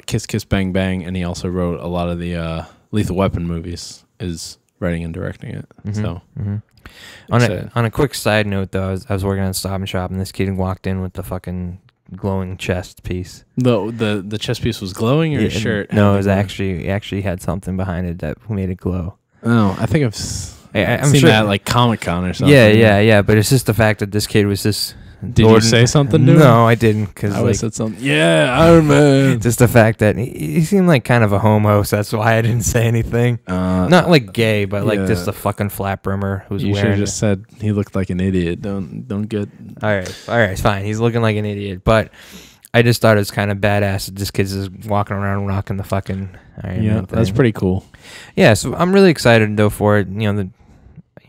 Kiss Kiss Bang Bang, and he also wrote a lot of the Lethal Weapon movies, is writing and directing it. Mhm, So mhm. excited. On a quick side note, though, I was working at Stop and Shop, and this kid walked in with the fucking glowing chest piece. the chest piece was glowing, or his Yeah, shirt? No, had it was the glow? actually had something behind it that made it glow. Oh, I think I've I'm seen sure- that at, like Comic Con or something. Yeah. But it's just the fact that this kid was just. Did you say something to him? No, I didn't, because I would like have said something. Yeah, Iron Man. just the fact that he seemed like kind of a homo, so that's why I didn't say anything. Not like gay, but like just yeah. a fucking flat brimmer who's You should wearing. have just said he looked like an idiot. Don't get. All right, fine. He's looking like an idiot, but I just thought it was kind of badass that this kid's just walking around rocking the fucking Iron Yeah, Man that's thing. pretty cool. Yeah, so I'm really excited though for it.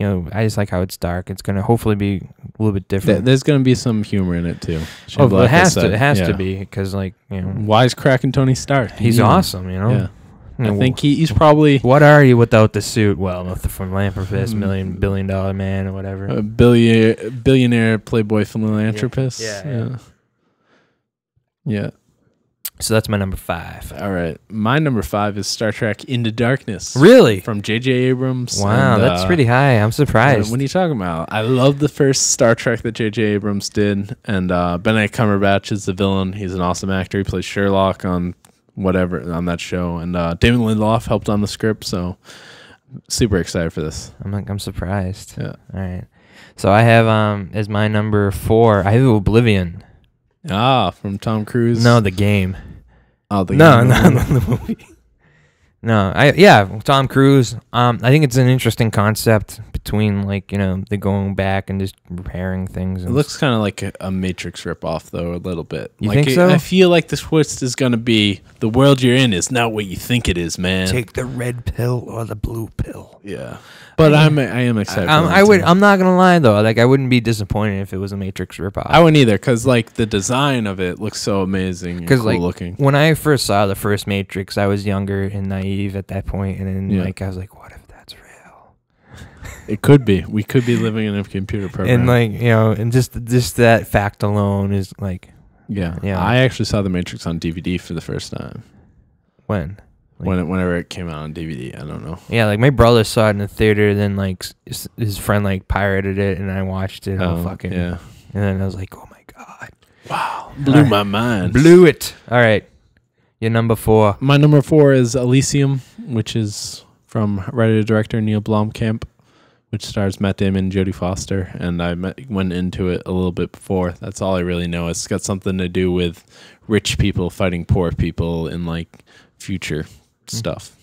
I just like how it's dark. It's gonna hopefully be a little bit different. There's gonna be some humor in it too. Oh, but Like it has I said, to. It has yeah. to be because Wisecracking Tony Stark. he's You know. awesome. Yeah, You know, I think he's probably What are you without the suit? Well, philanthropist, Mm. billion-dollar man, or whatever. a billionaire playboy philanthropist. Yeah. Yeah. So that's my number 5. All right. My number 5 is Star Trek Into Darkness. Really? From J.J. Abrams. Wow, and, that's pretty high. I'm surprised. What are you talking about? I love the first Star Trek that J.J. Abrams did, and Benedict Cumberbatch is the villain. He's an awesome actor. He plays Sherlock on that show, and David Lindelof helped on the script. So super excited for this. I'm surprised. Yeah. All right. So I have as my number 4. I have Oblivion. From Tom Cruise. No, the game. Oh, the No, game. not the movie. No, Tom Cruise. I think it's an interesting concept between the going back and just repairing things. It And looks kind of like a Matrix ripoff, though, a little bit. You think so? I feel like the twist is going to be the world you're in is not what you think it is, man. take the red pill or the blue pill. Yeah, but I am excited. for that too. I'm not gonna lie though. Like I wouldn't be disappointed if it was a Matrix ripoff. I wouldn't either, because like the design of it looks so amazing and cool looking. When I first saw the first Matrix, I was younger and naive at that point, and then I was like, "What if that's real?" It could be. We could be living in a computer program. And and just that fact alone is like, yeah. Yeah. I actually saw The Matrix on DVD for the first time. when, Whenever it came out on DVD, I don't know. Yeah, like my brother saw it in the theater, then like his friend like pirated it, and I watched it. Fucking yeah. And then I was like, oh my god, Wow, blew my mind. blew it. All right, your number 4. My number 4 is Elysium, which is from writer-director Neil Blomkamp, which stars Matt Damon and Jodie Foster. And I went into it a little bit before. That's all I really know. It's got something to do with rich people fighting poor people in like future stuff.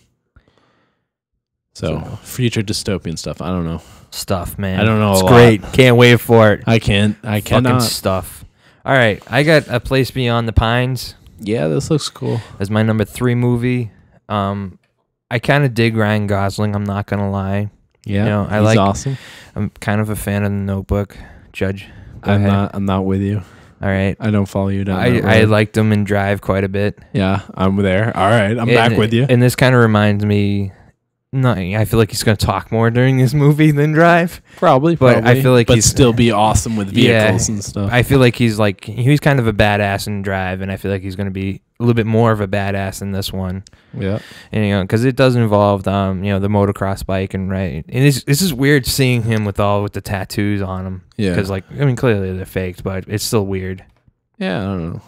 So future dystopian stuff. I don't know. Stuff, man. I don't know. It's a great. lot. Can't wait for it. I can't. I Fucking cannot. stuff. All right, I got A Place Beyond the Pines Yeah, this looks cool. as my number 3 movie. I kind of dig Ryan Gosling. I'm not gonna lie. Yeah, You know, I he's like- awesome. I'm kind of a fan of The Notebook. Judge. Go ahead. I'm not with you. All right. I don't follow you down. that I road. liked him in Drive quite a bit. Yeah, I'm there. All right, I'm back with you. And this kind of reminds me. No, I feel like he's gonna talk more during this movie than Drive. Probably, But I feel like but he's- still be awesome with vehicles and stuff. I feel like he was kind of a badass in Drive, and I feel like he's gonna be a little bit more of a badass in this one. Yeah, And, you know, because it does involve the motocross bike and this is weird seeing him with the tattoos on him. yeah, Because clearly they're faked, but it's still weird. yeah. I don't know.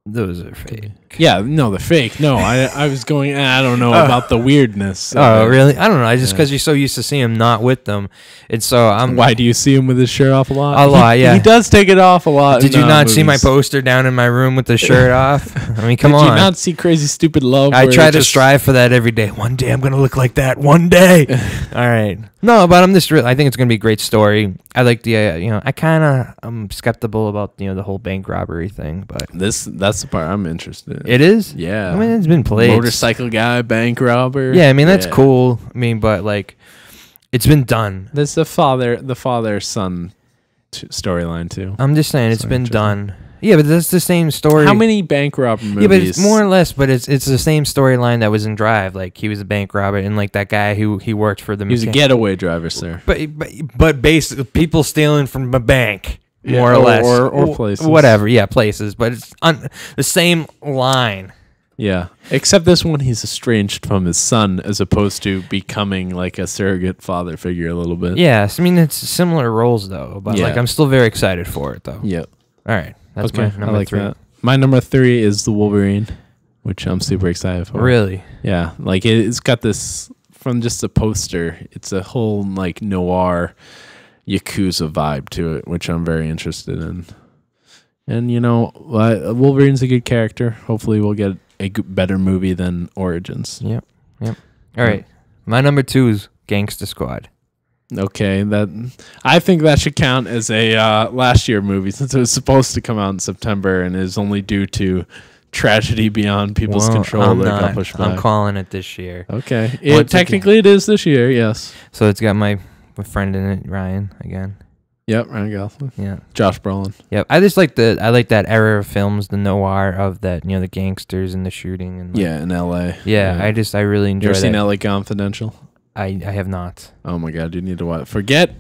Those are fake. Yeah, no, the fake. No, I was going. I don't know about the weirdness. Oh, really? I don't know. I just because you're so used to seeing him not with them, and so I'm. Why do you see him with his shirt off a lot? A lot, yeah. He does take it off a lot. Did in, you not see my movies. poster down in my room with the shirt off? I mean, come Did on. you not see Crazy Stupid Love? I where try it to just- strive for that every day. One day I'm gonna look like that. One day. All right. No, but I'm just. I think it's gonna be a great story. I like the. I'm skeptical about the whole bank robbery thing, but That's the part I'm interested in. it is. Yeah. I mean, it's been played. Motorcycle guy, bank robber. Yeah, I mean that's Yeah. cool. I mean, but like, it's been done. There's the father son storyline too. I'm just saying it's So been interesting. done. Yeah, but that's the same story. How many bank robber movies? Yeah, but it's more or less. But it's the same storyline that was in Drive. Like he was a bank robber, and like that guy who he worked for the. He was a getaway driver, sir. But basically, people stealing from a bank, Yeah, more or less, or places. whatever. Yeah, places. But it's on the same line. Yeah. Except this one, he's estranged from his son as opposed to becoming like a surrogate father figure a little bit. Yes, I mean it's similar roles though. But Yeah. like I'm still very excited for it though. Yep. All right, that's Okay. my number I like 3. that. My number 3 is the Wolverine, which I'm super excited for. Really? Yeah. Like it's got this from just the poster. It's a whole like noir Yakuza vibe to it, which I'm very interested in. And Wolverine's a good character. Hopefully, we'll get a better movie than Origins. Yep. All right, my number 2 is Gangsta Squad. Okay, I think that should count as a last year movie since it was supposed to come out in September and is only due to tragedy beyond people's control I'm that got not. pushed I'm back. calling it this year. Okay, What's it- technically it is this year. Yes. So it's got my friend in it, Ryan again. Yep, Ryan Gosling, Yeah. Josh Brolin. Yep. I just like that era of films, the noir of that, the gangsters and the shooting and Yeah, in L.A. Yeah, I really You enjoy ever that. seen L.A. Confidential? I have not. Oh my god, you need to watch. Forget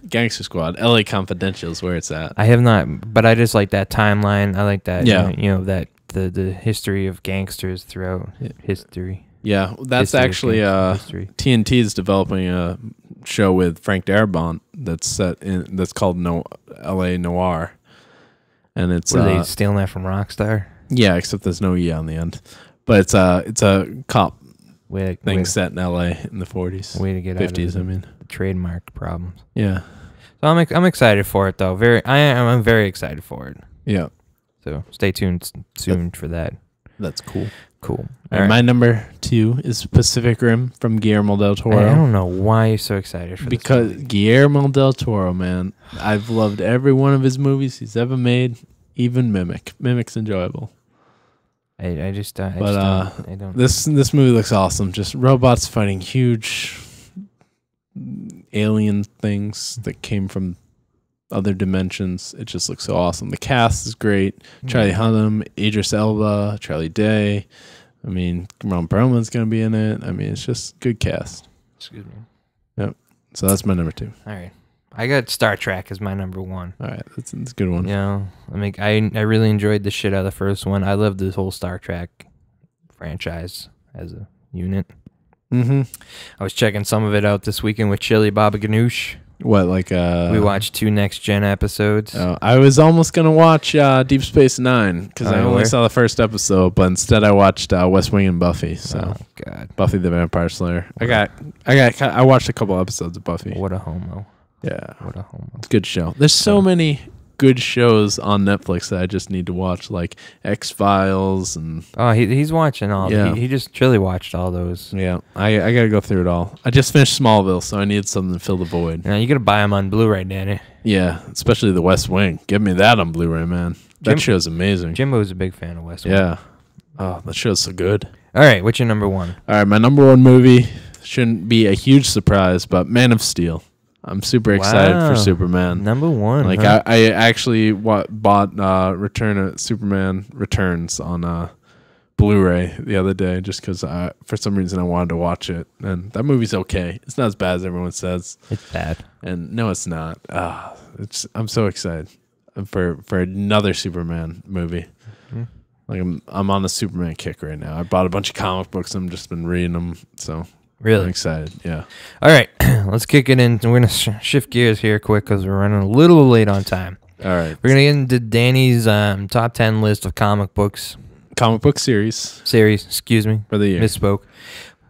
Gangster Squad. L.A. Confidential is where it's at. I have not, but I just like that timeline. I like that. Yeah. That the history of gangsters throughout history. Yeah, that's History of actually gangster history. TNT is developing a show with Frank Darabont that's called L.A. Noir, and it's Were they stealing that from Rockstar? yeah, except there's no E on the end, but it's a cop Way thing set in L.A. in the 40s, way to get 50s. out of the trademark problems. Yeah, So I'm excited for it though. I'm very excited for it. yeah, So stay tuned soon for that. that's cool. Cool. And All right. my number 2 is Pacific Rim from Guillermo del Toro. I don't know why you're so excited for Because this movie. Guillermo del Toro, man, I've loved every one of his movies he's ever made, even Mimic. Mimic's enjoyable. I just I don't. This movie looks awesome. Just robots fighting huge alien things that came from other dimensions. It just looks so awesome. The cast is great. Charlie Hunnam, Idris Elba, Charlie Day. I mean, Ron Perlman's going to be in it. I mean, it's just good cast. Excuse me. So that's my number 2. All right. I got Star Trek as my number 1. All right, that's a good one. I mean, I really enjoyed the shit out of the first one. I love this whole Star Trek franchise. as a unit. Mm-hmm. I was checking some of it out this weekend with Chili Baba Ganoush. What, like We watched 2 Next Gen episodes. I was almost gonna watch Deep Space Nine because I only saw the first episode, but instead I watched West Wing and Buffy. So Oh God, Buffy the Vampire Slayer. I watched a couple episodes of Buffy. what a homo! Yeah, What a homo! it's a good show. There's so many good shows on Netflix that I just need to watch, like X-Files and Oh, he's watching all. Yeah. He just Chili watched all those. yeah. I gotta go through it all. I just finished Smallville, so I needed something to fill the void. You gotta buy them on Blu-ray, Danny. Yeah, especially the West Wing. Give me that on Blu-ray, man. That Jim- show's amazing. Jimbo's a big fan of West Wing. Yeah. Oh, that show's so good. All right, what's your number 1? All right, my number 1 movie shouldn't be a huge surprise, but Man of Steel. I'm super excited Wow. for Superman. Number 1. Like huh? I actually bought Return of Superman Returns on Blu-ray the other day just because for some reason I wanted to watch it, and that movie's okay. It's not as bad as everyone says, It's bad. and no, it's not. I'm so excited for another Superman movie. Mhm. Like I'm on a Superman kick right now. I bought a bunch of comic books. I'm just been reading them, so I'm Really? excited. Yeah. All right, let's kick it in. We're gonna shift gears here quick because we're running a little late on time. All right. We're gonna get into Danny's top 10 list of comic books Comic book series series. Excuse me, for the year. misspoke.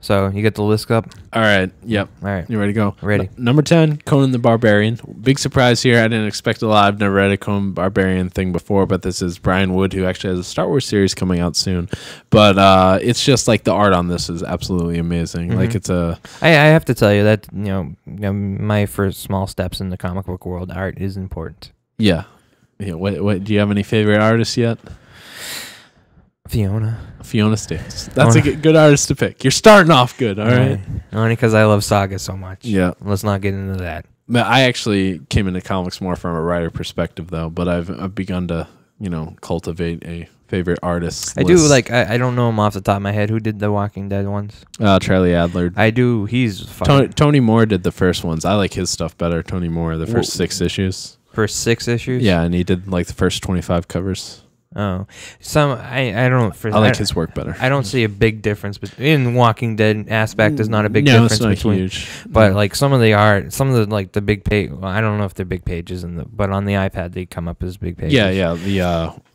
So you get the list up. All right. Yep. All right, You ready to go? Ready. Number 10, Conan the Barbarian. Big surprise here. I didn't expect a lot. I've never read a Conan Barbarian thing before, but this is Brian Wood, who actually has a Star Wars series coming out soon. But it's just like the art on this is absolutely amazing. Mhm. Like it's a I have to tell you that my first small steps in the comic book world, art is important. yeah. What do you have any favorite artists yet? Fiona. Fiona Staples. That's a good artist to pick. You're starting off good. All right. Only because I love Saga so much. Yeah. Let's not get into that. But I actually came into comics more from a writer perspective, though. But I've begun to cultivate a favorite artist. I do like. I don't know him off the top of my head. Who did the Walking Dead ones? Charlie Adler. I do. He's fucking Tony Moore did the first ones. I like his stuff better. Tony Moore, the first 6 issues. first 6 issues. Yeah, and he did like the first 25 covers. Oh, I don't. I like his work better. I don't see a big difference, but in Walking Dead aspect, there's not a big no, difference it's not between. huge. But like some of the art, some of the like the big page. Well, I don't know if they're big pages but on the iPad they come up as big pages. yeah,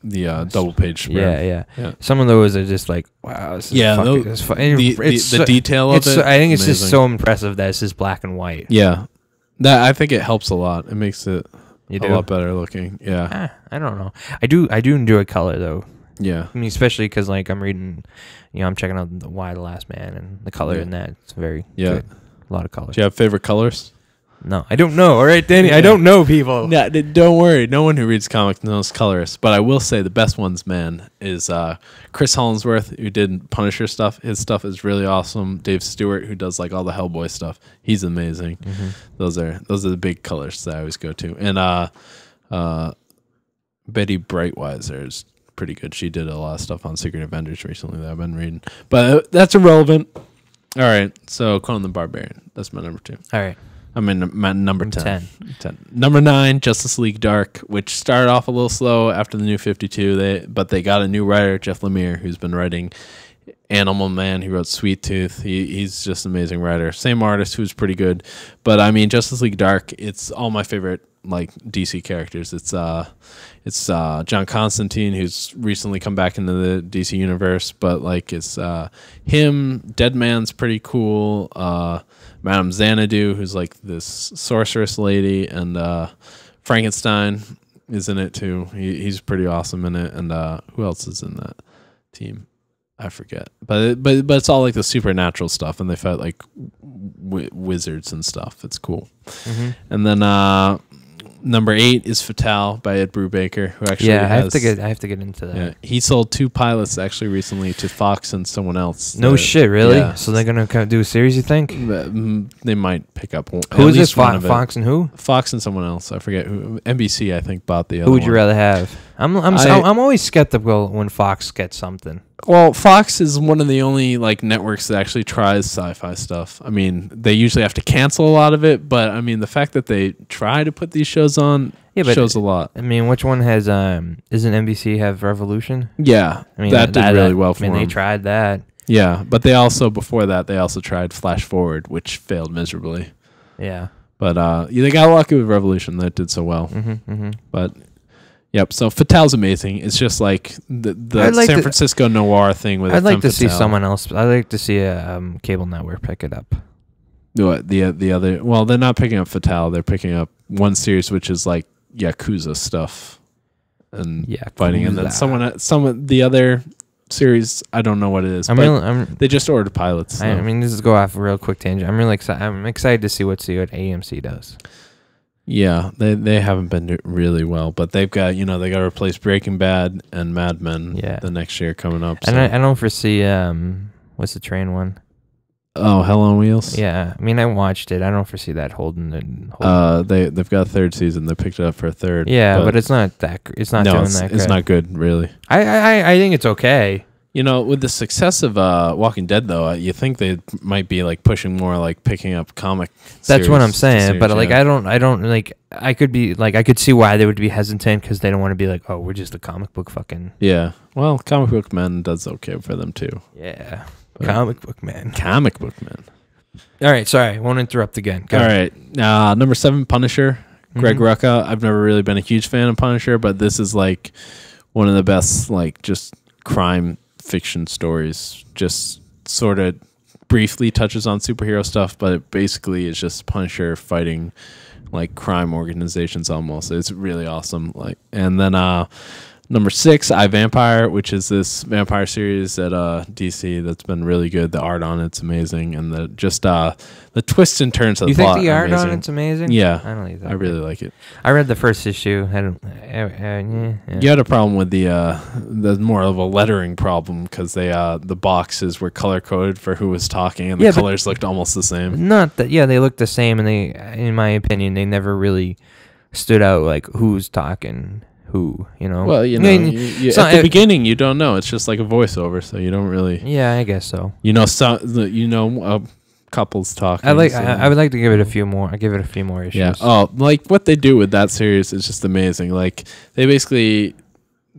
the double page spread. Yeah. Some of those are just like, wow. This is Yeah, fucking, those- the the detail of it. I think it's just amazing. so impressive that it's just black and white. Yeah, that I think it helps a lot. It makes it You a do? lot better looking. Yeah, I don't know. I do enjoy color though. yeah. I mean, especially because like I'm reading, I'm checking out Why the Last Man, and the color Yeah. in that it's very Yeah. good. A lot of color. Do you have favorite colors? No, I don't know. All right, Danny, I don't know people. Yeah, don't worry. No one who reads comics knows colorists. But I will say the best ones, man, is Chris Hollingsworth, who did Punisher stuff. His stuff is really awesome. Dave Stewart, who does like all the Hellboy stuff. He's amazing. Mm-hmm. Those are the big colors that I always go to. And Betty Brightweiser is pretty good. She did a lot of stuff on Secret Avengers recently that I've been reading. But that's irrelevant. All right, so Conan the Barbarian. That's my number 2. All right. I'm in my number 10. 10. Number 9, Justice League Dark, which started off a little slow after the New 52. But they got a new writer, Jeff Lemire, who's been writing Animal Man. He wrote Sweet Tooth. He's just an amazing writer. Same artist who's pretty good. But I mean, Justice League Dark, it's all my favorite like DC characters. It's John Constantine, who's recently come back into the DC universe, but like it's him. Deadman's pretty cool. Madame Xanadu, who's like this sorceress lady, and Frankenstein is in it too. He's pretty awesome in it. And who else is in that team? I forget. But it's all like the supernatural stuff, and they fight like wizards and stuff. It's cool. Mm-hmm. And then number 8 is Fatale by Ed Brubaker, who actually I have to get into that. yeah, he sold 2 pilots actually recently to Fox and someone else. No shit, really? Yeah. So they're gonna do a series, you think? They might pick up one. Who at is it? least one of it. Fox and who? Fox and someone else. I forget who. NBC, I think, bought the other Who would you one. rather have? I'm always skeptical when Fox gets something. Well, Fox is one of the only like networks that actually tries sci-fi stuff. I mean, they usually have to cancel a lot of it, but I mean, the fact that they try to put these shows on shows a lot. I mean, which one doesn't NBC have Revolution? Yeah, I mean, that did really well for them. I mean, them. they tried that. Yeah, but they also before that they also tried Flash Forward, which failed miserably. Yeah. But they got lucky with Revolution that did so well. But yep, so Fatale's amazing. It's just like the San Francisco noir thing with. I'd like to see someone else. I'd like to see a cable network pick it up. What the other? Well, they're not picking up Fatale. They're picking up one series which is like Yakuza stuff and fighting, and then someone the other series. I don't know what it is. They just ordered pilots. So. I mean, this is go off a real quick tangent. I'm really excited. I'm excited to see what AMC does. Yeah, they haven't been really well, but they've got they got to replace Breaking Bad and Mad Men the next year coming up. So. And I don't foresee what's the train one? Oh, Hell on Wheels. Yeah, I mean I watched it. I don't foresee that holding. They've got a third season. They picked it up for a third. Yeah, but it's not that. It's not doing that. It's not good, really. I think it's okay. With the success of Walking Dead, though, you think they might be like pushing more, like picking up comic. That's what I'm saying. But like, I don't like. I could be like, I could see why they would be hesitant because they don't want to be like, oh, we're just a comic book fucking. Yeah. Well, Comic Book Man does okay for them too. Yeah. Comic Book Man. Comic Book Man. All right. Sorry, won't interrupt again. All right. Number 7, Punisher. Greg Rucka. I've never really been a huge fan of Punisher, but this is like one of the best, like just crime fiction stories. Just sort of briefly touches on superhero stuff, but it basically is just Punisher fighting like crime organizations almost. It's really awesome. Like, and then number 6, iVampire, which is this vampire series at DC that's been really good. The art on it's amazing, and the twists and turns of the plot. You think the art on it's amazing? Yeah, I don't think that. I really like it. I read the first issue. You had a problem with the more of a lettering problem because the boxes were color coded for who was talking, and the colors looked almost the same. Not that. Yeah, they looked the same, and they, in my opinion, they never really stood out like who's talking. Who, Well, at the beginning you don't know. It's just like a voiceover, so you don't really. Yeah, I guess so. Couples talking. I would like to give it a few more. I give it a few more issues. Yeah. Oh, like what they do with that series is just amazing. Like they basically.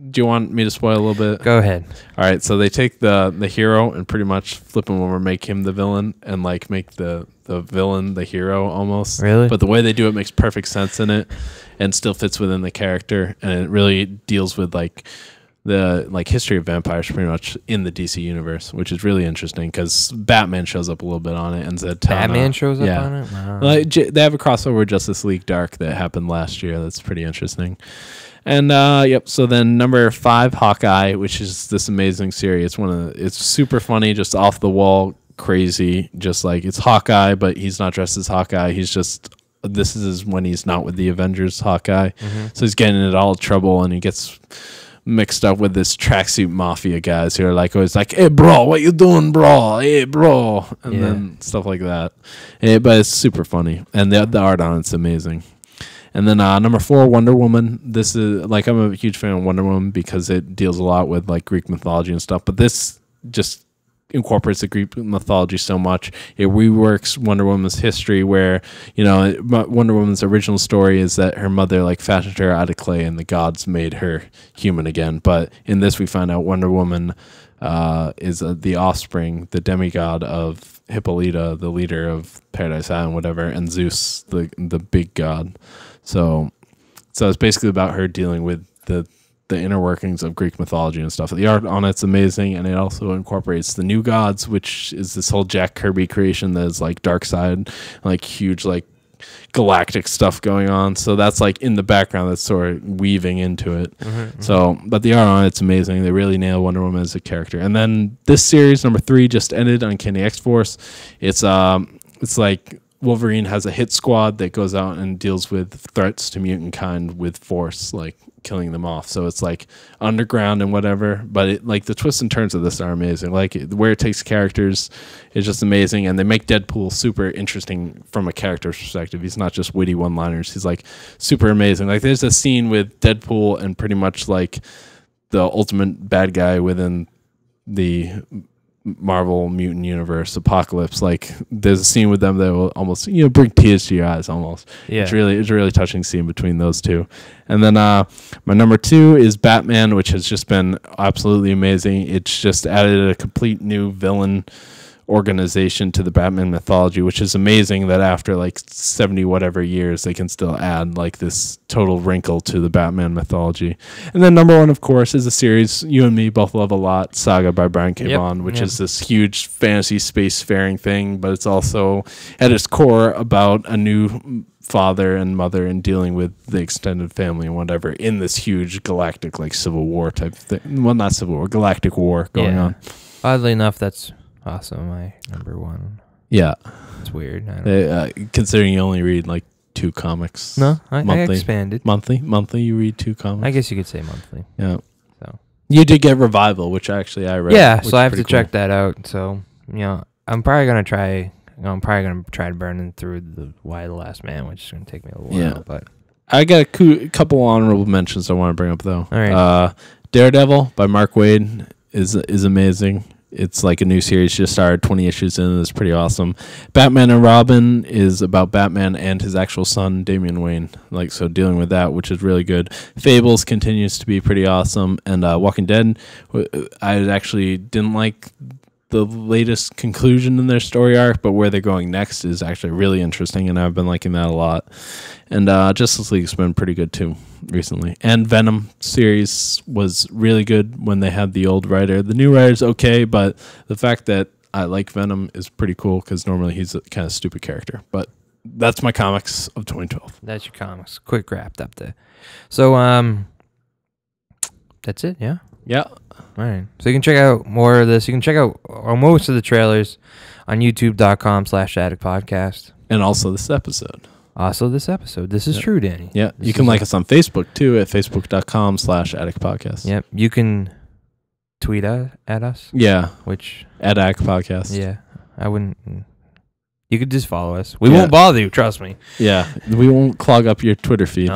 Do you want me to spoil a little bit? Go ahead. All right. So they take the hero and pretty much flip him over, make him the villain, and like make the villain the hero almost. Really? But the way they do it makes perfect sense in it, and still fits within the character, and it really deals with like the history of vampires pretty much in the DC universe, which is really interesting because Batman shows up a little bit on it, and Zatanna. Batman shows up on it. Wow. Like, they have a crossover with Justice League Dark that happened last year. That's pretty interesting. And so then number 5, Hawkeye, which is this amazing series. It's super funny, just off the wall, crazy. Just like it's Hawkeye, but he's not dressed as Hawkeye. This is when he's not with the Avengers, Hawkeye. So he's getting into all trouble, and he gets mixed up with this tracksuit mafia guys who are like always like, "Hey, bro, what you doing, bro? Hey, bro," and then stuff like that. But it's super funny, and the art on it's amazing. And then number 4, Wonder Woman. This is like I'm a huge fan of Wonder Woman because it deals a lot with like Greek mythology and stuff. But this just incorporates the Greek mythology so much. It reworks Wonder Woman's history, where Wonder Woman's original story is that her mother like fashioned her out of clay, and the gods made her human again. But in this, we find out Wonder Woman is the offspring, the demigod of Hippolyta, the leader of Paradise Island, whatever, and Zeus, the big god. So it's basically about her dealing with the inner workings of Greek mythology and stuff. The art on it's amazing, and it also incorporates the New Gods, which is this whole Jack Kirby creation that is like dark side, like huge like galactic stuff going on. So that's like in the background that's sort of weaving into it. So, but the art on it's amazing. They really nail Wonder Woman as a character. And then this series, number 3, just ended, Uncanny X-Force. It's like Wolverine has a hit squad that goes out and deals with threats to mutant kind with force, like killing them off. So it's like underground and whatever, but it, like the twists and turns of this are amazing. Like where it takes characters is just amazing, and they make Deadpool super interesting from a character perspective. He's not just witty one-liners. He's like super amazing. Like there's a scene with Deadpool and pretty much like the ultimate bad guy within the Marvel Mutant Universe Apocalypse. Like there's a scene with them that will almost bring tears to your eyes almost. Yeah. It's a really touching scene between those two. And then my number 2 is Batman, which has just been absolutely amazing. It's just added a complete new villain organization to the Batman mythology, which is amazing that after like 70 whatever years they can still add like this total wrinkle to the Batman mythology. And then number 1, of course, is a series you and me both love a lot, Saga by Brian K. Vaughan, which is this huge fantasy spacefaring thing, but it's also at its core about a new father and mother and dealing with the extended family and whatever in this huge galactic like Civil War type thing. Well, not Civil War, galactic war going on. Oddly enough, that's also my number 1. Yeah. It's weird. I don't Considering you only read like 2 comics. No, I monthly. expanded. Monthly, you read 2 comics. I guess you could say monthly. Yeah. So you did get Revival, which actually I read. yeah, which so is I have to pretty cool. check that out. So I'm probably gonna try. To burn through the Last Man, which is gonna take me a while. Yeah. But I got a couple honorable mentions I want to bring up though. All right. Daredevil by Mark Waid is amazing. It's like a new series, just started 20 issues in. It's pretty awesome. Batman and Robin is about Batman and his actual son, Damian Wayne. Like, so dealing with that, which is really good. Fables continues to be pretty awesome. And Walking Dead, I actually didn't like the latest conclusion in their story arc, but where they're going next is actually really interesting, and I've been liking that a lot. And Justice League's been pretty good too recently. And Venom series was really good when they had the old writer. The new writer's okay, but the fact that I like Venom is pretty cool because normally he's a kind of stupid character. But that's my comics of 2012. that's your comics. Quick wrapped up there. So that's it. Yeah. Yeah. All right. So you can check out more of this. You can check out most of the trailers on youtube.com/addictpodcast. And also this episode. Also this episode. This is true, Danny. Yeah. This You can is like us on Facebook too at facebook.com/addictpodcast. Yep. You can tweet at us, Yeah. which, At Addict Podcast. yeah, I wouldn't. You could just follow us. We won't bother you. Trust me. Yeah. We won't clog up your Twitter feed.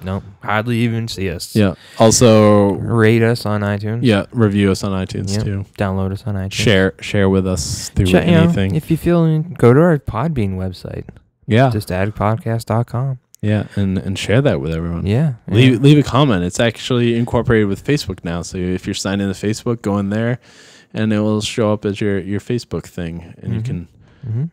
No. Hardly even see us. Yeah. Also, Rate us on iTunes. yeah, review us on iTunes Yep. too. Download us on iTunes. Share with us through Check, anything. if you feel, go to our Podbean website. Yeah. Just addictpodcast.com. Yeah, and share that with everyone. Yeah. Leave a comment. It's actually incorporated with Facebook now. So if you're signed into Facebook, go in there and it will show up as your Facebook thing, and you can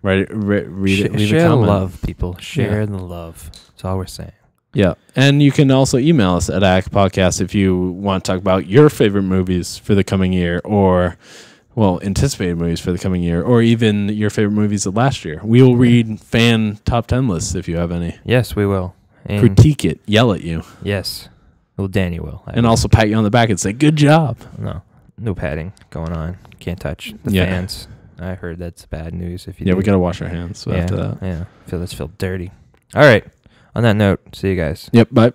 read it, leave share a the comment. love, people. Share the love. That's all we're saying. Yeah. And you can also email us at Addict Podcast if you want to talk about your favorite movies for the coming year, or anticipated movies for the coming year, or even your favorite movies of last year. We will read fan top 10 lists if you have any. Yes, we will. And Critique it, yell at you, yes. Well, Danny will. and also pat you on the back and say, good job. No patting going on. Can't touch the Yeah. fans. I heard that's bad news. If you Yeah, do. we got to wash our hands after that. Yeah. Let's feel dirty. All right. On that note, see you guys. Yep, bye.